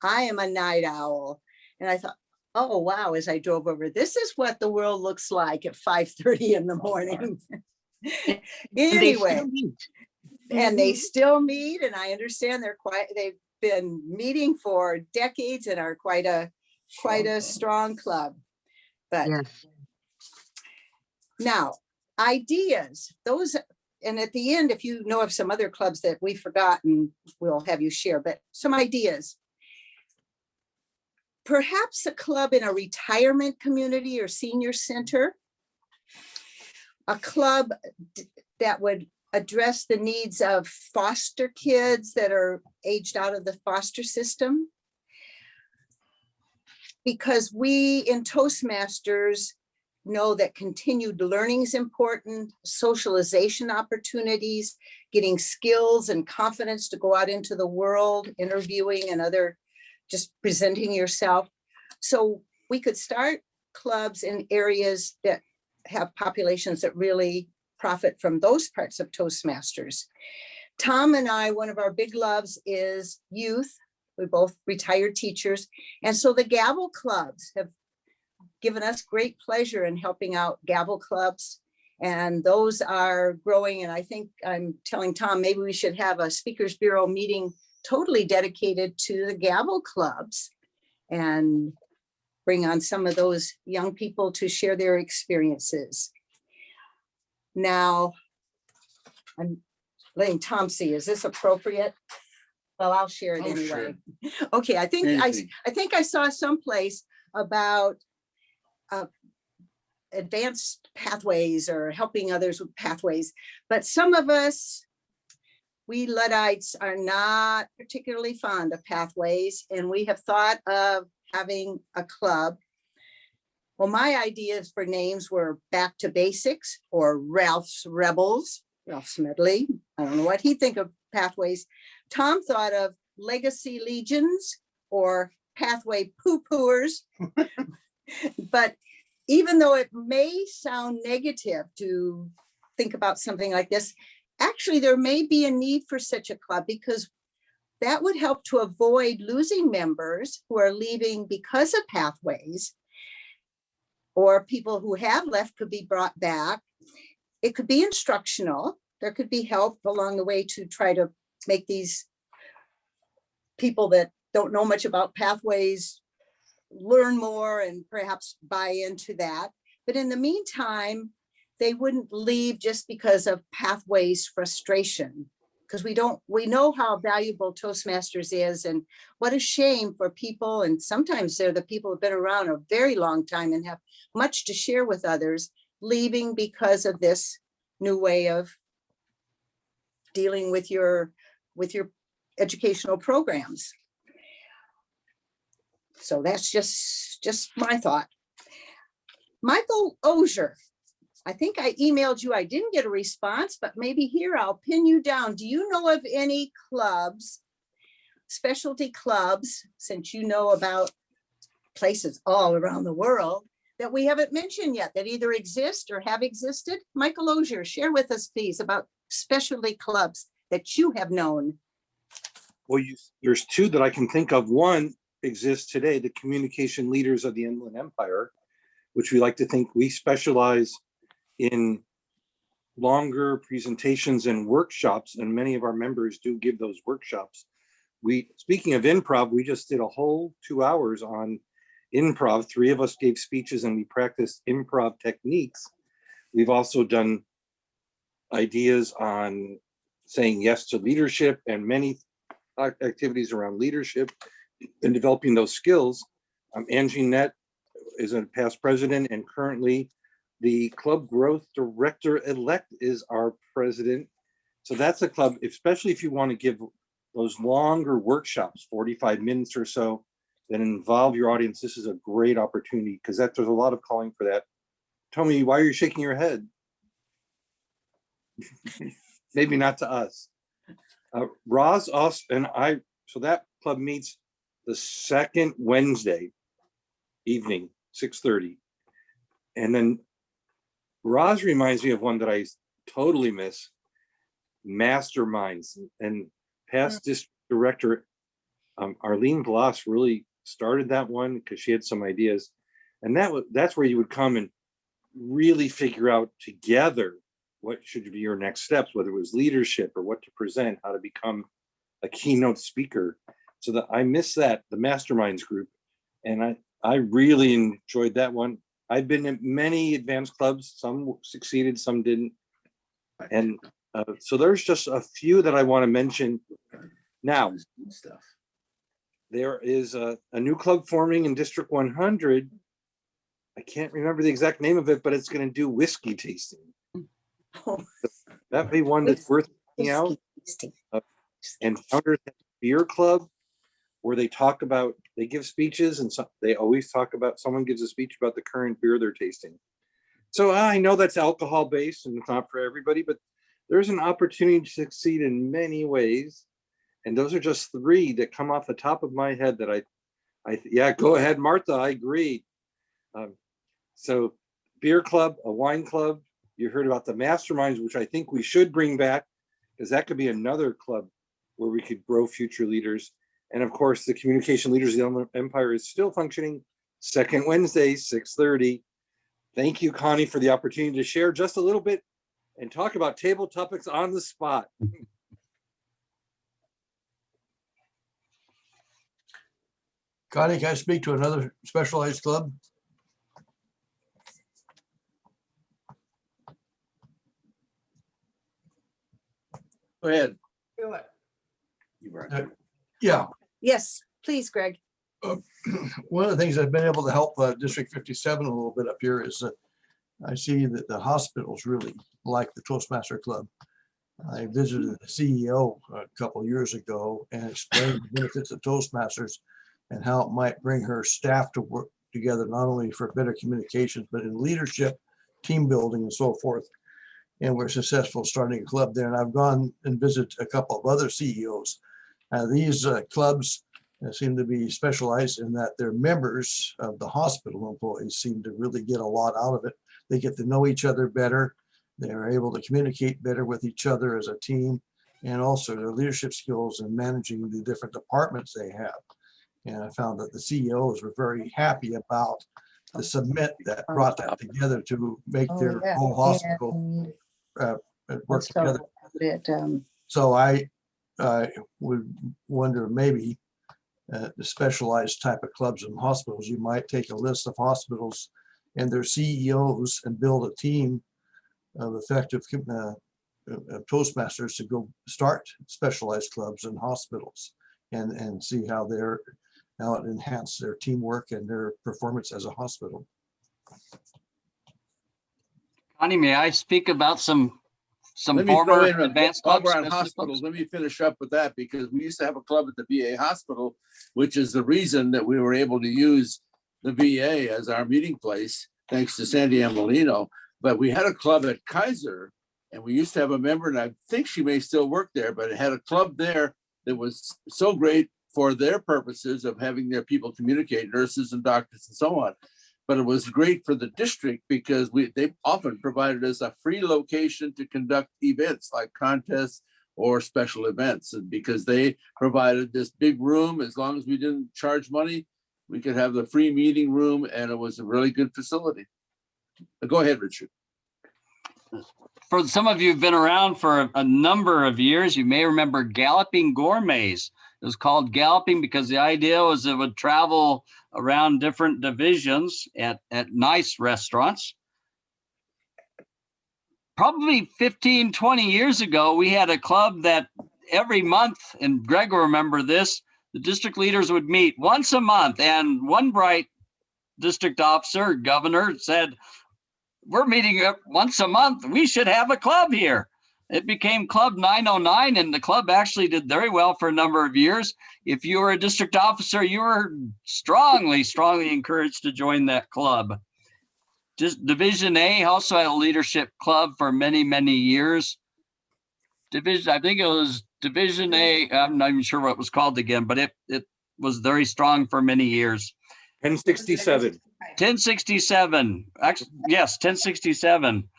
I am a night owl. And I thought, oh, wow, as I drove over, this is what the world looks like at 5:30 in the morning. Anyway, and they still meet, and I understand they've been meeting for decades and are quite a strong club. But yes. Now, ideas, those, and at the end, if you know of some other clubs that we've forgotten, we'll have you share, but some ideas. Perhaps a club in a retirement community or senior center. A club that would address the needs of foster kids that are aged out of the foster system. Because we in Toastmasters know that continued learning is important, socialization opportunities, getting skills and confidence to go out into the world, interviewing and other, just presenting yourself. So we could start clubs in areas that have populations that really profit from those parts of Toastmasters. Tom and I, one of our big loves is youth. We're both retired teachers. And so the Gavel clubs have given us great pleasure in helping out Gavel clubs. And those are growing. And I think I'm telling Tom, maybe we should have a Speakers Bureau meeting totally dedicated to the Gavel clubs and bring on some of those young people to share their experiences. Now, I'm letting Tom see, is this appropriate? Well, I'll share it Oh, anyway. sure. Okay, I think Easy. I think I saw someplace about advanced pathways or helping others with pathways, but some of us, we Luddites, are not particularly fond of pathways, and we have thought of having a club. Well, my ideas for names were Back to Basics or Ralph's Rebels, Ralph Smedley. I don't know what he'd think of pathways. Tom thought of Legacy Legions or Pathway Poo-Pooers. But even though it may sound negative to think about something like this, actually there may be a need for such a club, because that would help to avoid losing members who are leaving because of pathways, or people who have left could be brought back. It could be instructional. There could be help along the way to try to make these people that don't know much about pathways learn more and perhaps buy into that. But in the meantime, they wouldn't leave just because of pathways frustration, because we know how valuable Toastmasters is, and what a shame for people. And sometimes they're the people who've been around a very long time and have much to share with others, leaving because of this new way of dealing with your educational programs. So that's just my thought. Mykal Osier, I think I emailed you. I didn't get a response, but maybe here I'll pin you down. Do you know of any clubs, specialty clubs, since you know about places all around the world, that we haven't mentioned yet, that either exist or have existed? Mykal Osier, share with us, please, about specialty clubs that you have known. Well, there's two that I can think of. One exists today, the Communication Leaders of the Inland Empire, which we like to think we specialize in longer presentations and workshops, and many of our members do give those workshops. Speaking of improv, we just did a whole 2 hours on improv. 3 of us gave speeches and we practiced improv techniques. We've also done ideas on saying yes to leadership and many activities around leadership and developing those skills. Angie Nett is a past president, and currently the club growth director-elect is our president. So that's a club, especially if you want to give those longer workshops, 45 minutes or so, that involve your audience. This is a great opportunity, because there's a lot of calling for that. Tomi, why are you shaking your head? Maybe not to us. Roz, us, and I, so that club meets the second Wednesday evening, 6:30. And then Roz reminds me of one that I totally miss, Masterminds. And past district director Arlene Bloss really started that one because she had some ideas. And that's where you would come and really figure out together what should be your next steps, whether it was leadership or what to present, how to become a keynote speaker. So that I miss that, the Masterminds group. And I really enjoyed that one. I've been in many advanced clubs, some succeeded, some didn't. And so there's just a few that I want to mention. Now, there is a new club forming in District 100. I can't remember the exact name of it, but it's going to do whiskey tasting. That'd be one that's worth checking out. And Founders have a beer club where they talk about, they give speeches, and they always talk about, someone gives a speech about the current beer they're tasting. So I know that's alcohol based and it's not for everybody, but there's an opportunity to succeed in many ways. And those are just 3 that come off the top of my head that yeah, go ahead, Martha, I agree. So beer club, a wine club. You heard about the Masterminds, which I think we should bring back, because that could be another club where we could grow future leaders. And of course, the Communication Leaders of the Inland Empire is still functioning, second Wednesday, 6:30. Thank you, Connie, for the opportunity to share just a little bit and talk about table topics on the spot. Connie, can I speak to another specialized club? Go ahead. Do it. You were. Yeah. Yes, please, Greg. One of the things I've been able to help District 57 a little bit up here is that I see that the hospitals really like the Toastmaster Club. I visited the CEO a couple of years ago and explained the benefits of Toastmasters and how it might bring her staff to work together, not only for better communications, but in leadership, team building, and so forth. And we're successful starting a club there. And I've gone and visited a couple of other CEOs. These clubs seem to be specialized in that their members of the hospital employees seem to really get a lot out of it. They get to know each other better. They're able to communicate better with each other as a team, and also their leadership skills in managing the different departments they have. And I found that the CEOs were very happy about the summit that brought that together to make their whole hospital work together. So I would wonder, maybe the specialized type of clubs and hospitals, you might take a list of hospitals and their CEOs and build a team of effective Toastmasters to go start specialized clubs in hospitals and see how it enhances their teamwork and their performance as a hospital. Connie, may I speak about some Let me throw former in advanced while clubs? we're on hospitals, let me finish up with that, because we used to have a club at the VA hospital, which is the reason that we were able to use the VA as our meeting place, thanks to Sandy Amolino. But we had a club at Kaiser, and we used to have a member, and I think she may still work there, but it had a club there that was so great for their purposes of having their people communicate, nurses and doctors and so on. But it was great for the district because they often provided us a free location to conduct events like contests or special events. And because they provided this big room, as long as we didn't charge money, we could have the free meeting room, and it was a really good facility. Go ahead, Richard. For some of you who've been around for a number of years, you may remember Galloping Gourmets. It was called Galloping because the idea was it would travel around different divisions at nice restaurants. Probably 15, 20 years ago, we had a club that every month, and Greg will remember this, the district leaders would meet once a month, and one bright district officer, governor, said, we're meeting once a month. We should have a club here. It became Club 909, and the club actually did very well for a number of years. If you were a district officer, you were strongly encouraged to join that club. Just Division A also had a leadership club for many, many years. I think it was Division A. I'm not even sure what it was called again, but it was very strong for many years. 1067. 1067. Actually, yes, 1067.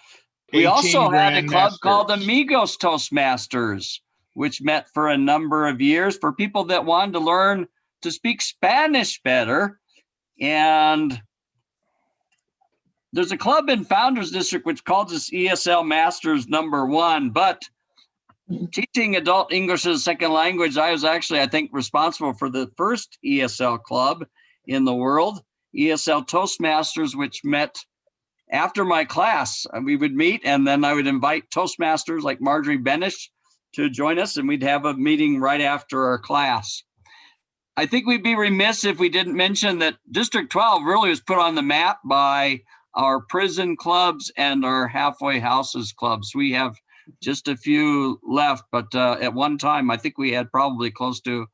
We also had a club called Amigos Toastmasters, which met for a number of years for people that wanted to learn to speak Spanish better. And there's a club in Founders District which calls us ESL Masters #1, but teaching adult English as a second language, I was actually, I think, responsible for the first ESL club in the world, ESL Toastmasters, which met after my class. We would meet, and then I would invite Toastmasters like Marjorie Benish to join us, and we'd have a meeting right after our class. I think we'd be remiss if we didn't mention that District 12 really was put on the map by our prison clubs and our halfway houses clubs. We have just a few left, but at one time, I think we had probably close to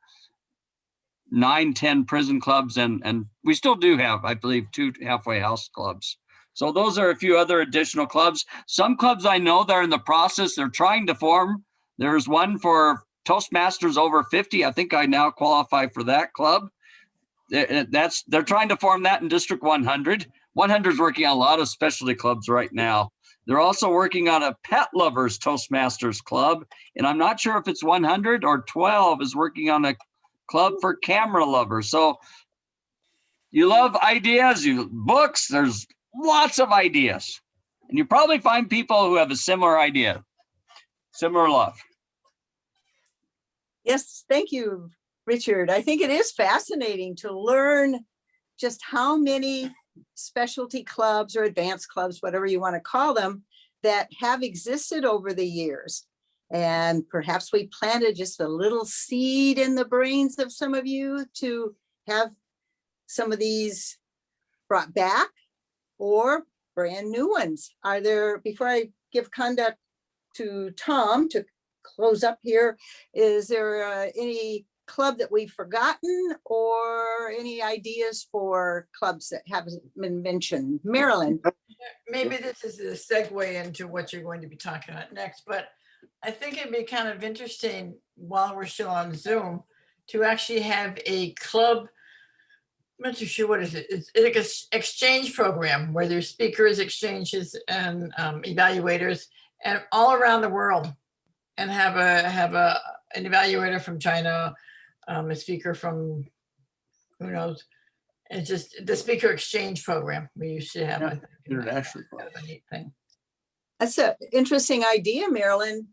9, 10 prison clubs, and we still do have, I believe, 2 halfway house clubs. So those are a few other additional clubs. Some clubs I know they're in the process, they're trying to form. There's one for Toastmasters over 50. I think I now qualify for that club. They're trying to form that in District 100. 100 is working on a lot of specialty clubs right now. They're also working on a pet lovers Toastmasters club. And I'm not sure if it's 100 or 12 is working on a club for camera lovers. So you love ideas, books, there's lots of ideas. And you probably find people who have a similar idea, similar love. Yes, thank you, Richard. I think it is fascinating to learn just how many specialty clubs or advanced clubs, whatever you want to call them, that have existed over the years. And perhaps we planted just a little seed in the brains of some of you to have some of these brought back or brand new ones. Are there, before I give conduct to Tom to close up here, is there any club that we've forgotten or any ideas for clubs that haven't been mentioned? Marilyn? Maybe this is a segue into what you're going to be talking about next, but I think it'd be kind of interesting while we're still on Zoom to actually have a club. I'm not too sure what is it. It's like an exchange program where there's speakers, exchanges, and evaluators, and all around the world, and have an evaluator from China, a speaker from who knows. It's just the speaker exchange program we used to have. I think, International. kind of a neat thing. That's an interesting idea, Marilyn.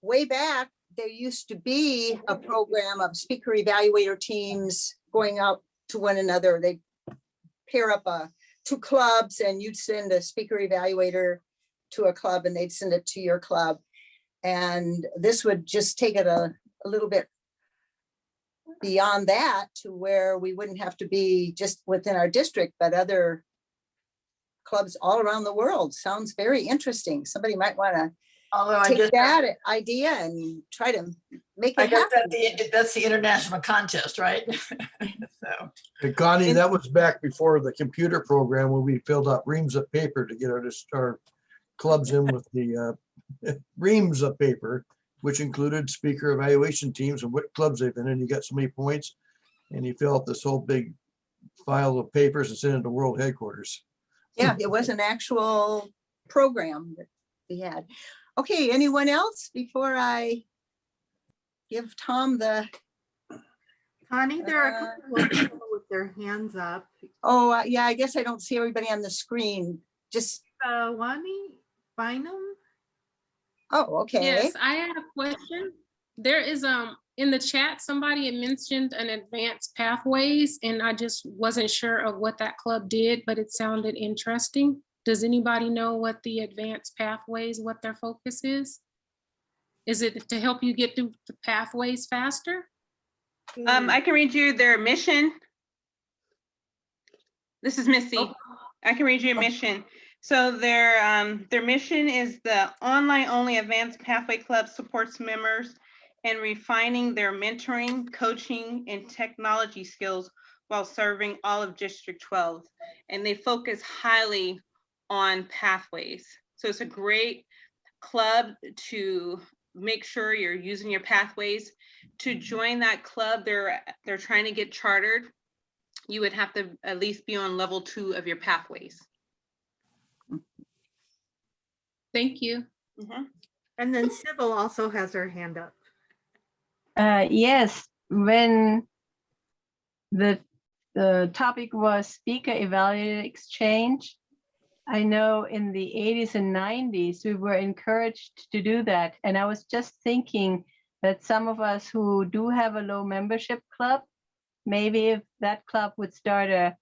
Way back, there used to be a program of speaker evaluator teams going out to one another. They pair up two clubs and you'd send a speaker evaluator to a club and they'd send it to your club. And this would just take it a little bit beyond that to where we wouldn't have to be just within our district, but other clubs all around the world. Sounds very interesting. Somebody might want to take that idea and try to make it happen. That's the international contest, right? So. And Connie, that was back before the computer program when we filled out reams of paper to get our clubs in with the reams of paper, which included speaker evaluation teams and what clubs they've been in. You got so many points and you fill out this whole big file of papers and send it to world headquarters. Yeah, it was an actual program that we had. Okay, anyone else before I give Tom the... Connie, there are a couple of people with their hands up. Oh, yeah, I guess I don't see everybody on the screen. Just... Wani Bynum? Oh, okay. Yes, I had a question. There is in the chat, somebody had mentioned an advanced pathways, and I just wasn't sure of what that club did, but it sounded interesting. Does anybody know what the advanced pathways, what their focus is? Is it to help you get through the pathways faster? I can read you their mission. This is Missy. Oh. I can read you a mission. So their mission is the online-only Advanced Pathway Club supports members in refining their mentoring, coaching, and technology skills while serving all of District 12. And they focus highly on pathways. So it's a great club to make sure you're using your pathways. To join that club, they're trying to get chartered. You would have to at least be on level 2 of your pathways. Thank you. And then Sybil also has her hand up. Yes, when the topic was speaker evaluator exchange, I know in the 80s and 90s, we were encouraged to do that. And I was just thinking that some of us who do have a low membership club, maybe if that club would start a,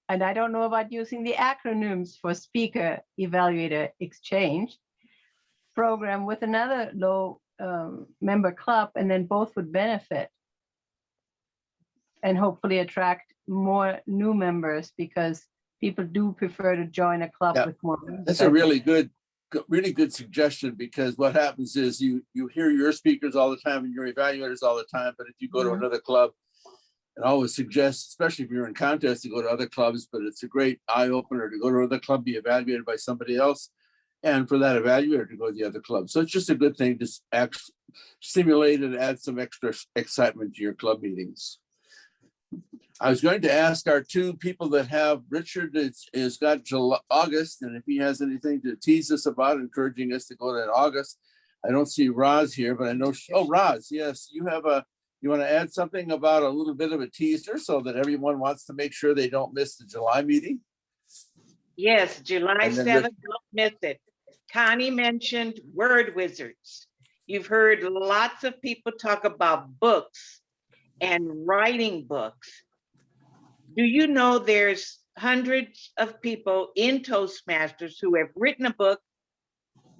and I don't know about using the acronyms for speaker evaluator exchange program with another low member club, and then both would benefit and hopefully attract more new members because people do prefer to join a club with more members. That's a really good suggestion, because what happens is you hear your speakers all the time and your evaluators all the time, but if you go to another club, and I always suggest, especially if you're in contests, to go to other clubs, but it's a great eye opener to go to another club, be evaluated by somebody else, and for that evaluator to go to the other club. So it's just a good thing to stimulate and add some extra excitement to your club meetings. I was going to ask our two people that have, Richard is got August, and if he has anything to tease us about, encouraging us to go to August. I don't see Roz here, but I know, Roz, yes, you want to add something about a little bit of a teaser so that everyone wants to make sure they don't miss the July meeting? Yes, July 7th, don't miss it. Connie mentioned word wizards. You've heard lots of people talk about books and writing books. Do you know there's hundreds of people in Toastmasters who have written a book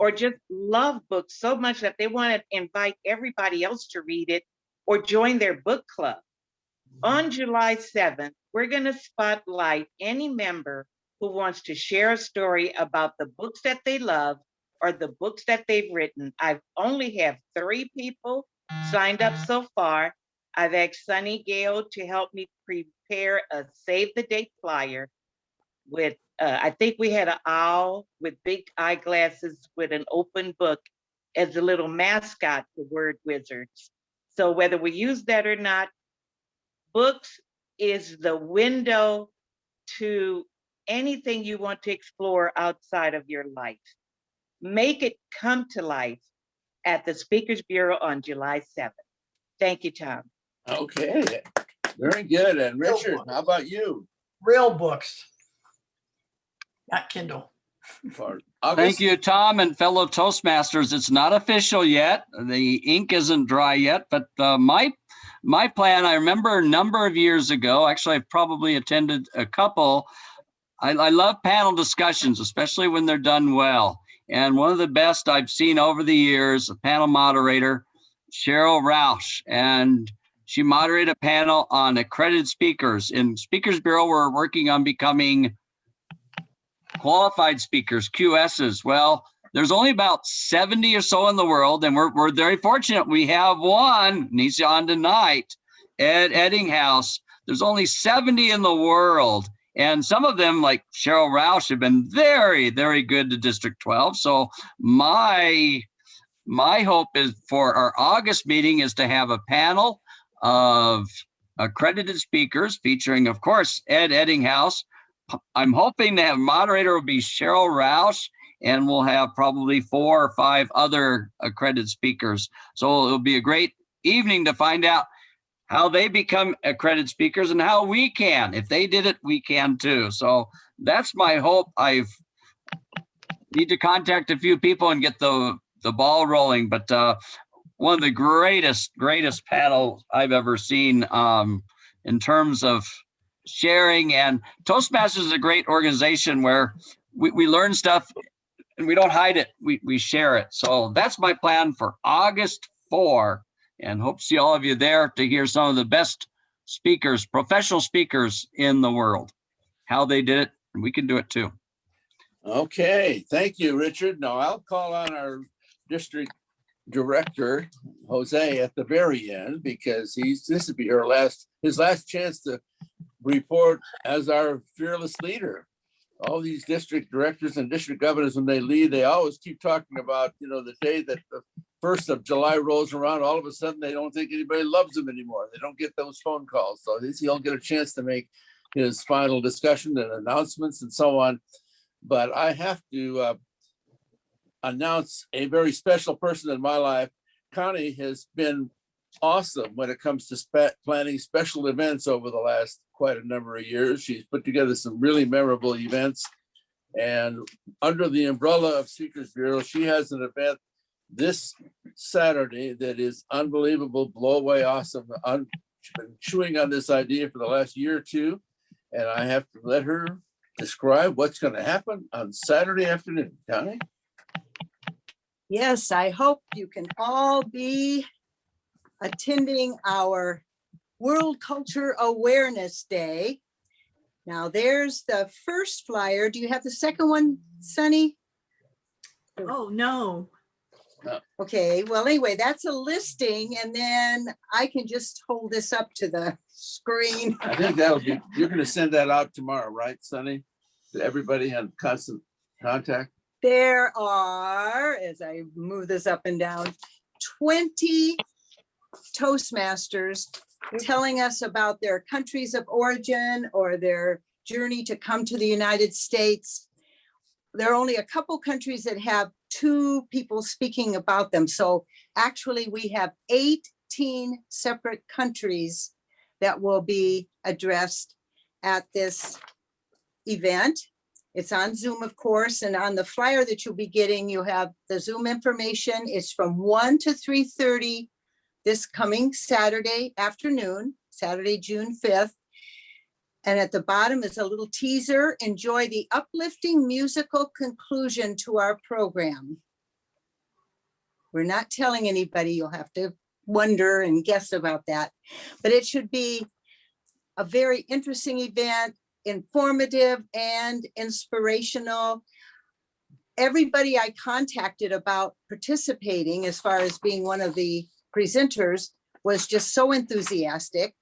or just love books so much that they want to invite everybody else to read it or join their book club. On July 7th, we're going to spotlight any member who wants to share a story about the books that they love or the books that they've written. I've only have 3 people signed up so far. I've asked Sunny Gale to help me prepare a save the date flyer with, I think we had an owl with big eyeglasses with an open book as a little mascot for Word Wizards. So whether we use that or not, books is the window to anything you want to explore outside of your life. Make it come to life at the Speakers Bureau on July 7th. Thank you, Tom. Okay, very good. And Richard, how about you? Real books, not Kindle. For Thank August? you, Tom, and fellow Toastmasters. It's not official yet. The ink isn't dry yet, but my plan, I remember a number of years ago, actually I've probably attended a couple. I love panel discussions, especially when they're done well. And one of the best I've seen over the years, a panel moderator, Cheryl Roush, and she moderated a panel on accredited speakers. In Speakers Bureau, we're working on becoming qualified speakers, QSs. Well, there's only about 70 or so in the world, and we're very fortunate. We have one, and he's on tonight, Ed Ettinghausen. There's only 70 in the world, and some of them, like Cheryl Roush, have been very, very good to District 12. So my hope is for our August meeting is to have a panel of accredited speakers featuring, of course, Ed Ettinghausen. I'm hoping to have moderator will be Cheryl Roush, and we'll have probably 4 or 5 other accredited speakers. So it'll be a great evening to find out how they become accredited speakers and how we can. If they did it, we can too. So that's my hope. I need to contact a few people and get the ball rolling. But one of the greatest panels I've ever seen in terms of sharing. And Toastmasters is a great organization where we learn stuff and we don't hide it. We share it. So that's my plan for August 4, and hope to see all of you there to hear some of the best speakers, professional speakers in the world, how they did it, and we can do it too. Okay, thank you, Richard. Now I'll call on our district director, Jose, at the very end, because this will be his last chance to report as our fearless leader. All these district directors and district governors, when they leave, they always keep talking about, the day that the 1st of July rolls around, all of a sudden they don't think anybody loves them anymore. They don't get those phone calls. So he'll get a chance to make his final discussion and announcements and so on. But I have to announce a very special person in my life. Connie has been awesome when it comes to planning special events over the last quite a number of years. She's put together some really memorable events. And under the umbrella of Speakers Bureau, she has an event this Saturday that is unbelievable, blow away awesome. She's been chewing on this idea for the last year or two, and I have to let her describe what's going to happen on Saturday afternoon. Connie? Yes, I hope you can all be attending our World Culture Awareness Day. Now there's the first flyer. Do you have the second one, Sunny? Oh, no. Okay, well, anyway, that's a listing, and then I can just hold this up to the screen. I think you're going to send that out tomorrow, right, Sunny? To everybody in constant contact? There are, as I move this up and down, 20 Toastmasters telling us about their countries of origin or their journey to come to the United States. There are only a couple countries that have 2 people speaking about them. So actually we have 18 separate countries that will be addressed at this event. It's on Zoom, of course, and on the flyer that you'll be getting, you have the Zoom information. It's from 1 to 3:30 this coming Saturday afternoon, Saturday, June 5th. And at the bottom is a little teaser. Enjoy the uplifting musical conclusion to our program. We're not telling anybody. You'll have to wonder and guess about that. But it should be a very interesting event, informative and inspirational. Everybody I contacted about participating, as far as being one of the presenters, was just so enthusiastic.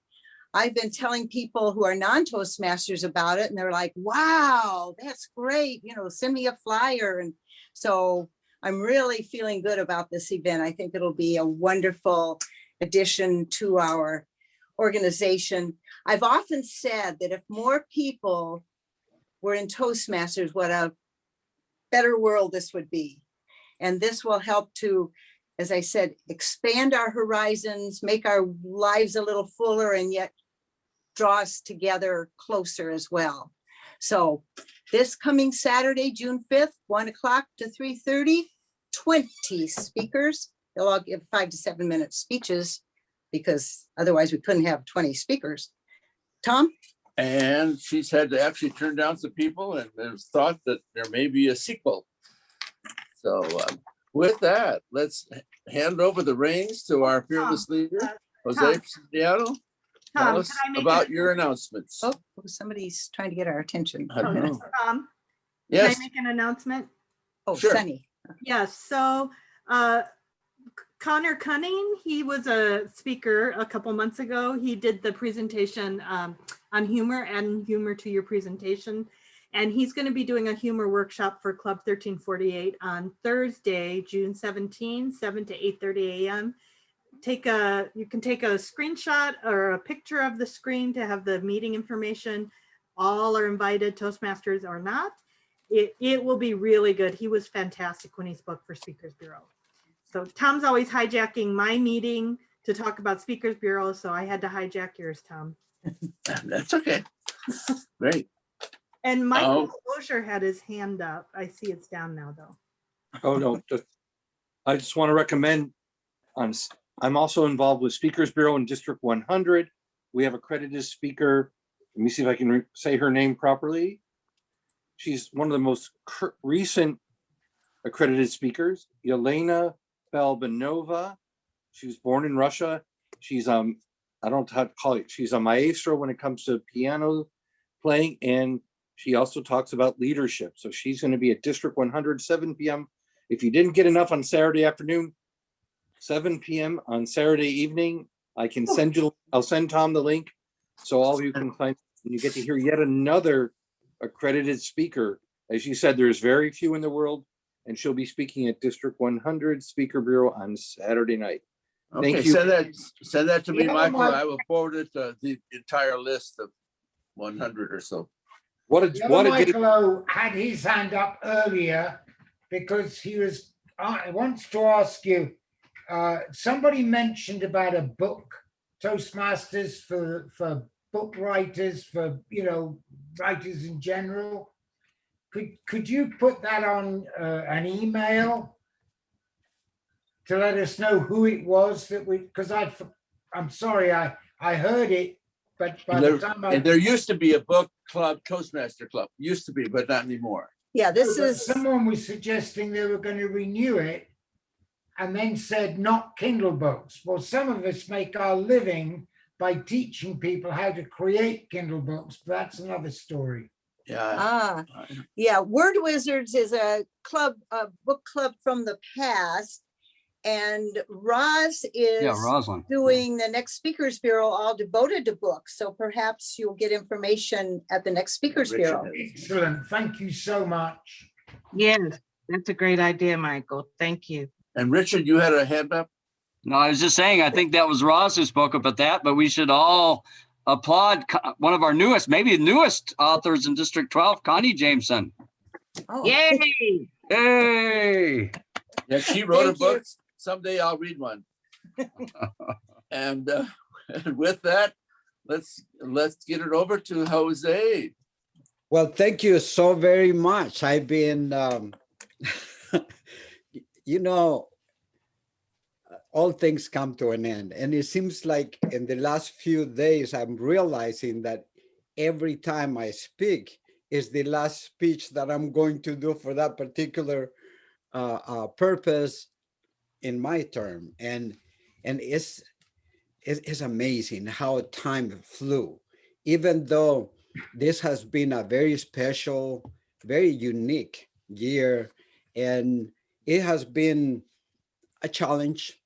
I've been telling people who are non-Toastmasters about it, and they're like, wow, that's great. You know, send me a flyer. And so I'm really feeling good about this event. I think it'll be a wonderful addition to our organization. I've often said that if more people were in Toastmasters, what a better world this would be. And this will help to, as I said, expand our horizons, make our lives a little fuller, and yet draw us together closer as well. So this coming Saturday, June 5th, 1 o'clock to 3:30, 20 speakers. They'll all give 5 to 7 minute speeches, because otherwise we couldn't have 20 speakers. Tom? And she's had to actually turn down some people, and there's thought that there may be a sequel. So with that, let's hand over the reins to our fearless leader, Jose Seattle. Tell us about your announcements. Oh, somebody's trying to get our attention. I don't know. Yes. Yes. Can I make an announcement? Oh, Sure. Sunny. Yes, so Connor Cunning, he was a speaker a couple months ago. He did the presentation on humor, and humor to your presentation. And he's going to be doing a humor workshop for Club 1348 on Thursday, June 17, 7 to 8:30 a.m. You can take a screenshot or a picture of the screen to have the meeting information. All are invited, Toastmasters or not. It will be really good. He was fantastic when he spoke for Speakers Bureau. So Tom's always hijacking my meeting to talk about Speakers Bureau, so I had to hijack yours, Tom. That's okay. Great. And Michael Osher had his hand up. I see it's down now, though. Oh, no. I just want to recommend, I'm also involved with Speakers Bureau in District 100. We have a accredited speaker. Let me see if I can say her name properly. She's one of the most recent accredited speakers, Elena Balbanova. She was born in Russia. She's I don't know how to call it. She's a maestro when it comes to piano playing, and she also talks about leadership. So she's going to be at District 100, 7 p.m. If you didn't get enough on Saturday afternoon, 7 p.m. on Saturday evening, I'll send Tom the link so all of you can find, and you get to hear yet another accredited speaker. As you said, there's very few in the world, and she'll be speaking at District 100 Speaker Bureau on Saturday night. Okay, Thank you. send that to me, Yeah, Michael. Mike. I will forward it to the entire list of 100 or so. The other Michael O had his hand up earlier because I wants to ask you, somebody mentioned about a book, Toastmasters for book writers, for, writers in general. Could you put that on an email to let us know who it was that because I'm sorry, I heard it, but by the time there used to be a book club, Toastmaster Club, used to be, but not anymore. Yeah, this is. Someone was suggesting they were going to renew it and then said not Kindle books. Well, some of us make our living by teaching people how to create Kindle books, but that's another story. Yeah. Word Wizards is a club, a book club from the past. And Roz is Rosalind. doing the next Speakers Bureau all devoted to books. So perhaps you'll get information at the next Speakers Bureau. Excellent. Thank you so much. Yes, that's a great idea, Michael. Thank you. And Richard, you had a hand up? No, I was just saying, I think that was Ross who spoke about that, but we should all applaud one of our newest, maybe the newest authors in District 12, Connie Jameson. Oh. Yay! Yay! Yeah, she wrote a book. Someday I'll read one. And with that, let's get it over to Jose. Well, thank you so very much. I've been, all things come to an end. And it seems like in the last few days, I'm realizing that every time I speak is the last speech that I'm going to do for that particular purpose. in my term, and it's amazing how time flew, even though this has been a very special, very unique year, and it has been a challenge.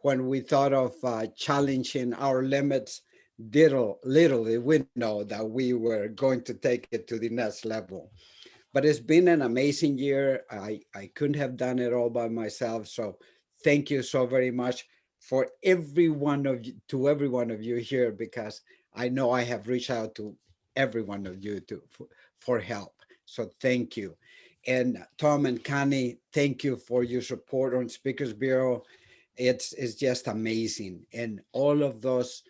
When we thought of challenging our limits, literally we know that we were going to take it to the next level. But it's been an amazing year. I couldn't have done it all by myself. So thank you so very much for every one of you here, because I know I have reached out to every one of you for help. So thank you. And Tom and Connie, thank you for your support on Speakers Bureau. It's just amazing. And all of those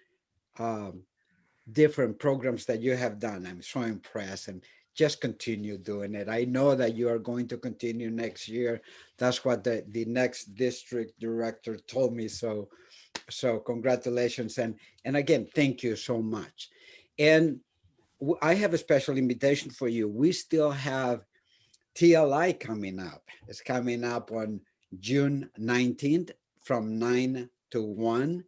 different programs that you have done, I'm so impressed, and just continue doing it. I know that you are going to continue next year. That's what the next district director told me. So congratulations. And again, thank you so much. And I have a special invitation for you. We still have TLI coming up. It's coming up on June 19th from 9 to 1.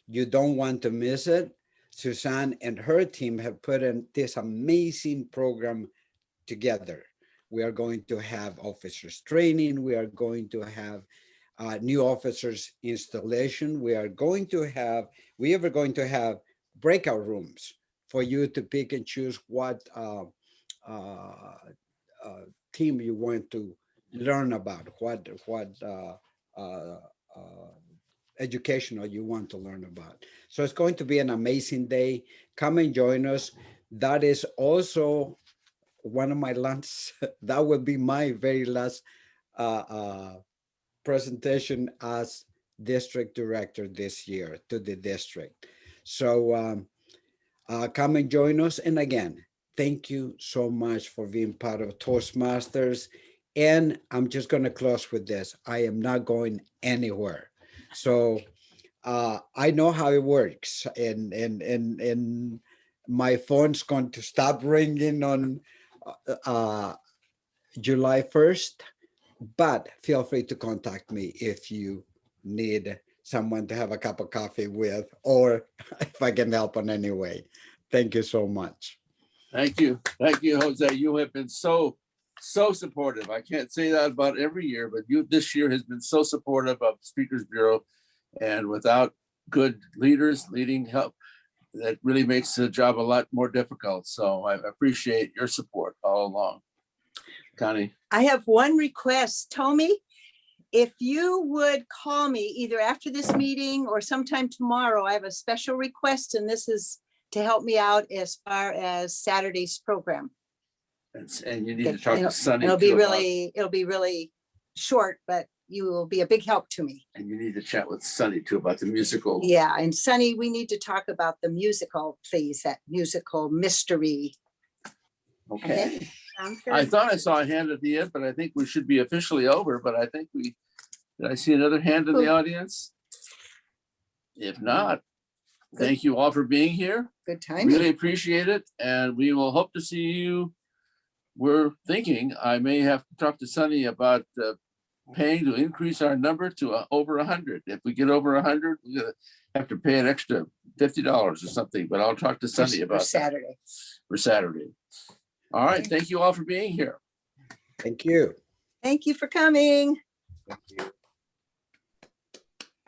You don't want to miss it. Susanna and her team have put in this amazing program together. We are going to have officers training. We are going to have new officers installation. We are going to have breakout rooms for you to pick and choose what team you want to learn about, what educational you want to learn about. So it's going to be an amazing day. Come and join us. That is also one of my lunch. That will be my very last presentation as district director this year to the district. So come and join us. And again, thank you so much for being part of Toastmasters. And I'm just going to close with this. I am not going anywhere. So I know how it works, and my phone's going to stop ringing on July 1st, but feel free to contact me if you need someone to have a cup of coffee with, or if I can help in any way. Thank you so much. Thank you, Jose. You have been so supportive. I can't say that about every year, but you this year has been so supportive of Speakers Bureau, and without good leaders leading help, that really makes the job a lot more difficult. So I appreciate your support all along. Connie. I have one request, Tomi. If you would call me either after this meeting or sometime tomorrow, I have a special request, and this is to help me out as far as Saturday's program. And you need to talk to Sunny. It'll be really short, but you will be a big help to me. And you need to chat with Sunny too about the musical. Yeah, and Sunny, we need to talk about the musical, please, that musical mystery. Okay. Sounds good. I thought I saw a hand at the end, but I think we should be officially over, but I think did I see another hand in the audience? If not, thank you all for being here. Good time. Really appreciate it. And we will hope to see you. We're thinking I may have to talk to Sunny about paying to increase our number to over 100. If we get over 100, we're gonna have to pay an extra $50 or something, but I'll talk to Sunny about that. Saturday. For Saturday. All right, thank you all for being here. Thank you. Thank you for coming. Thank you.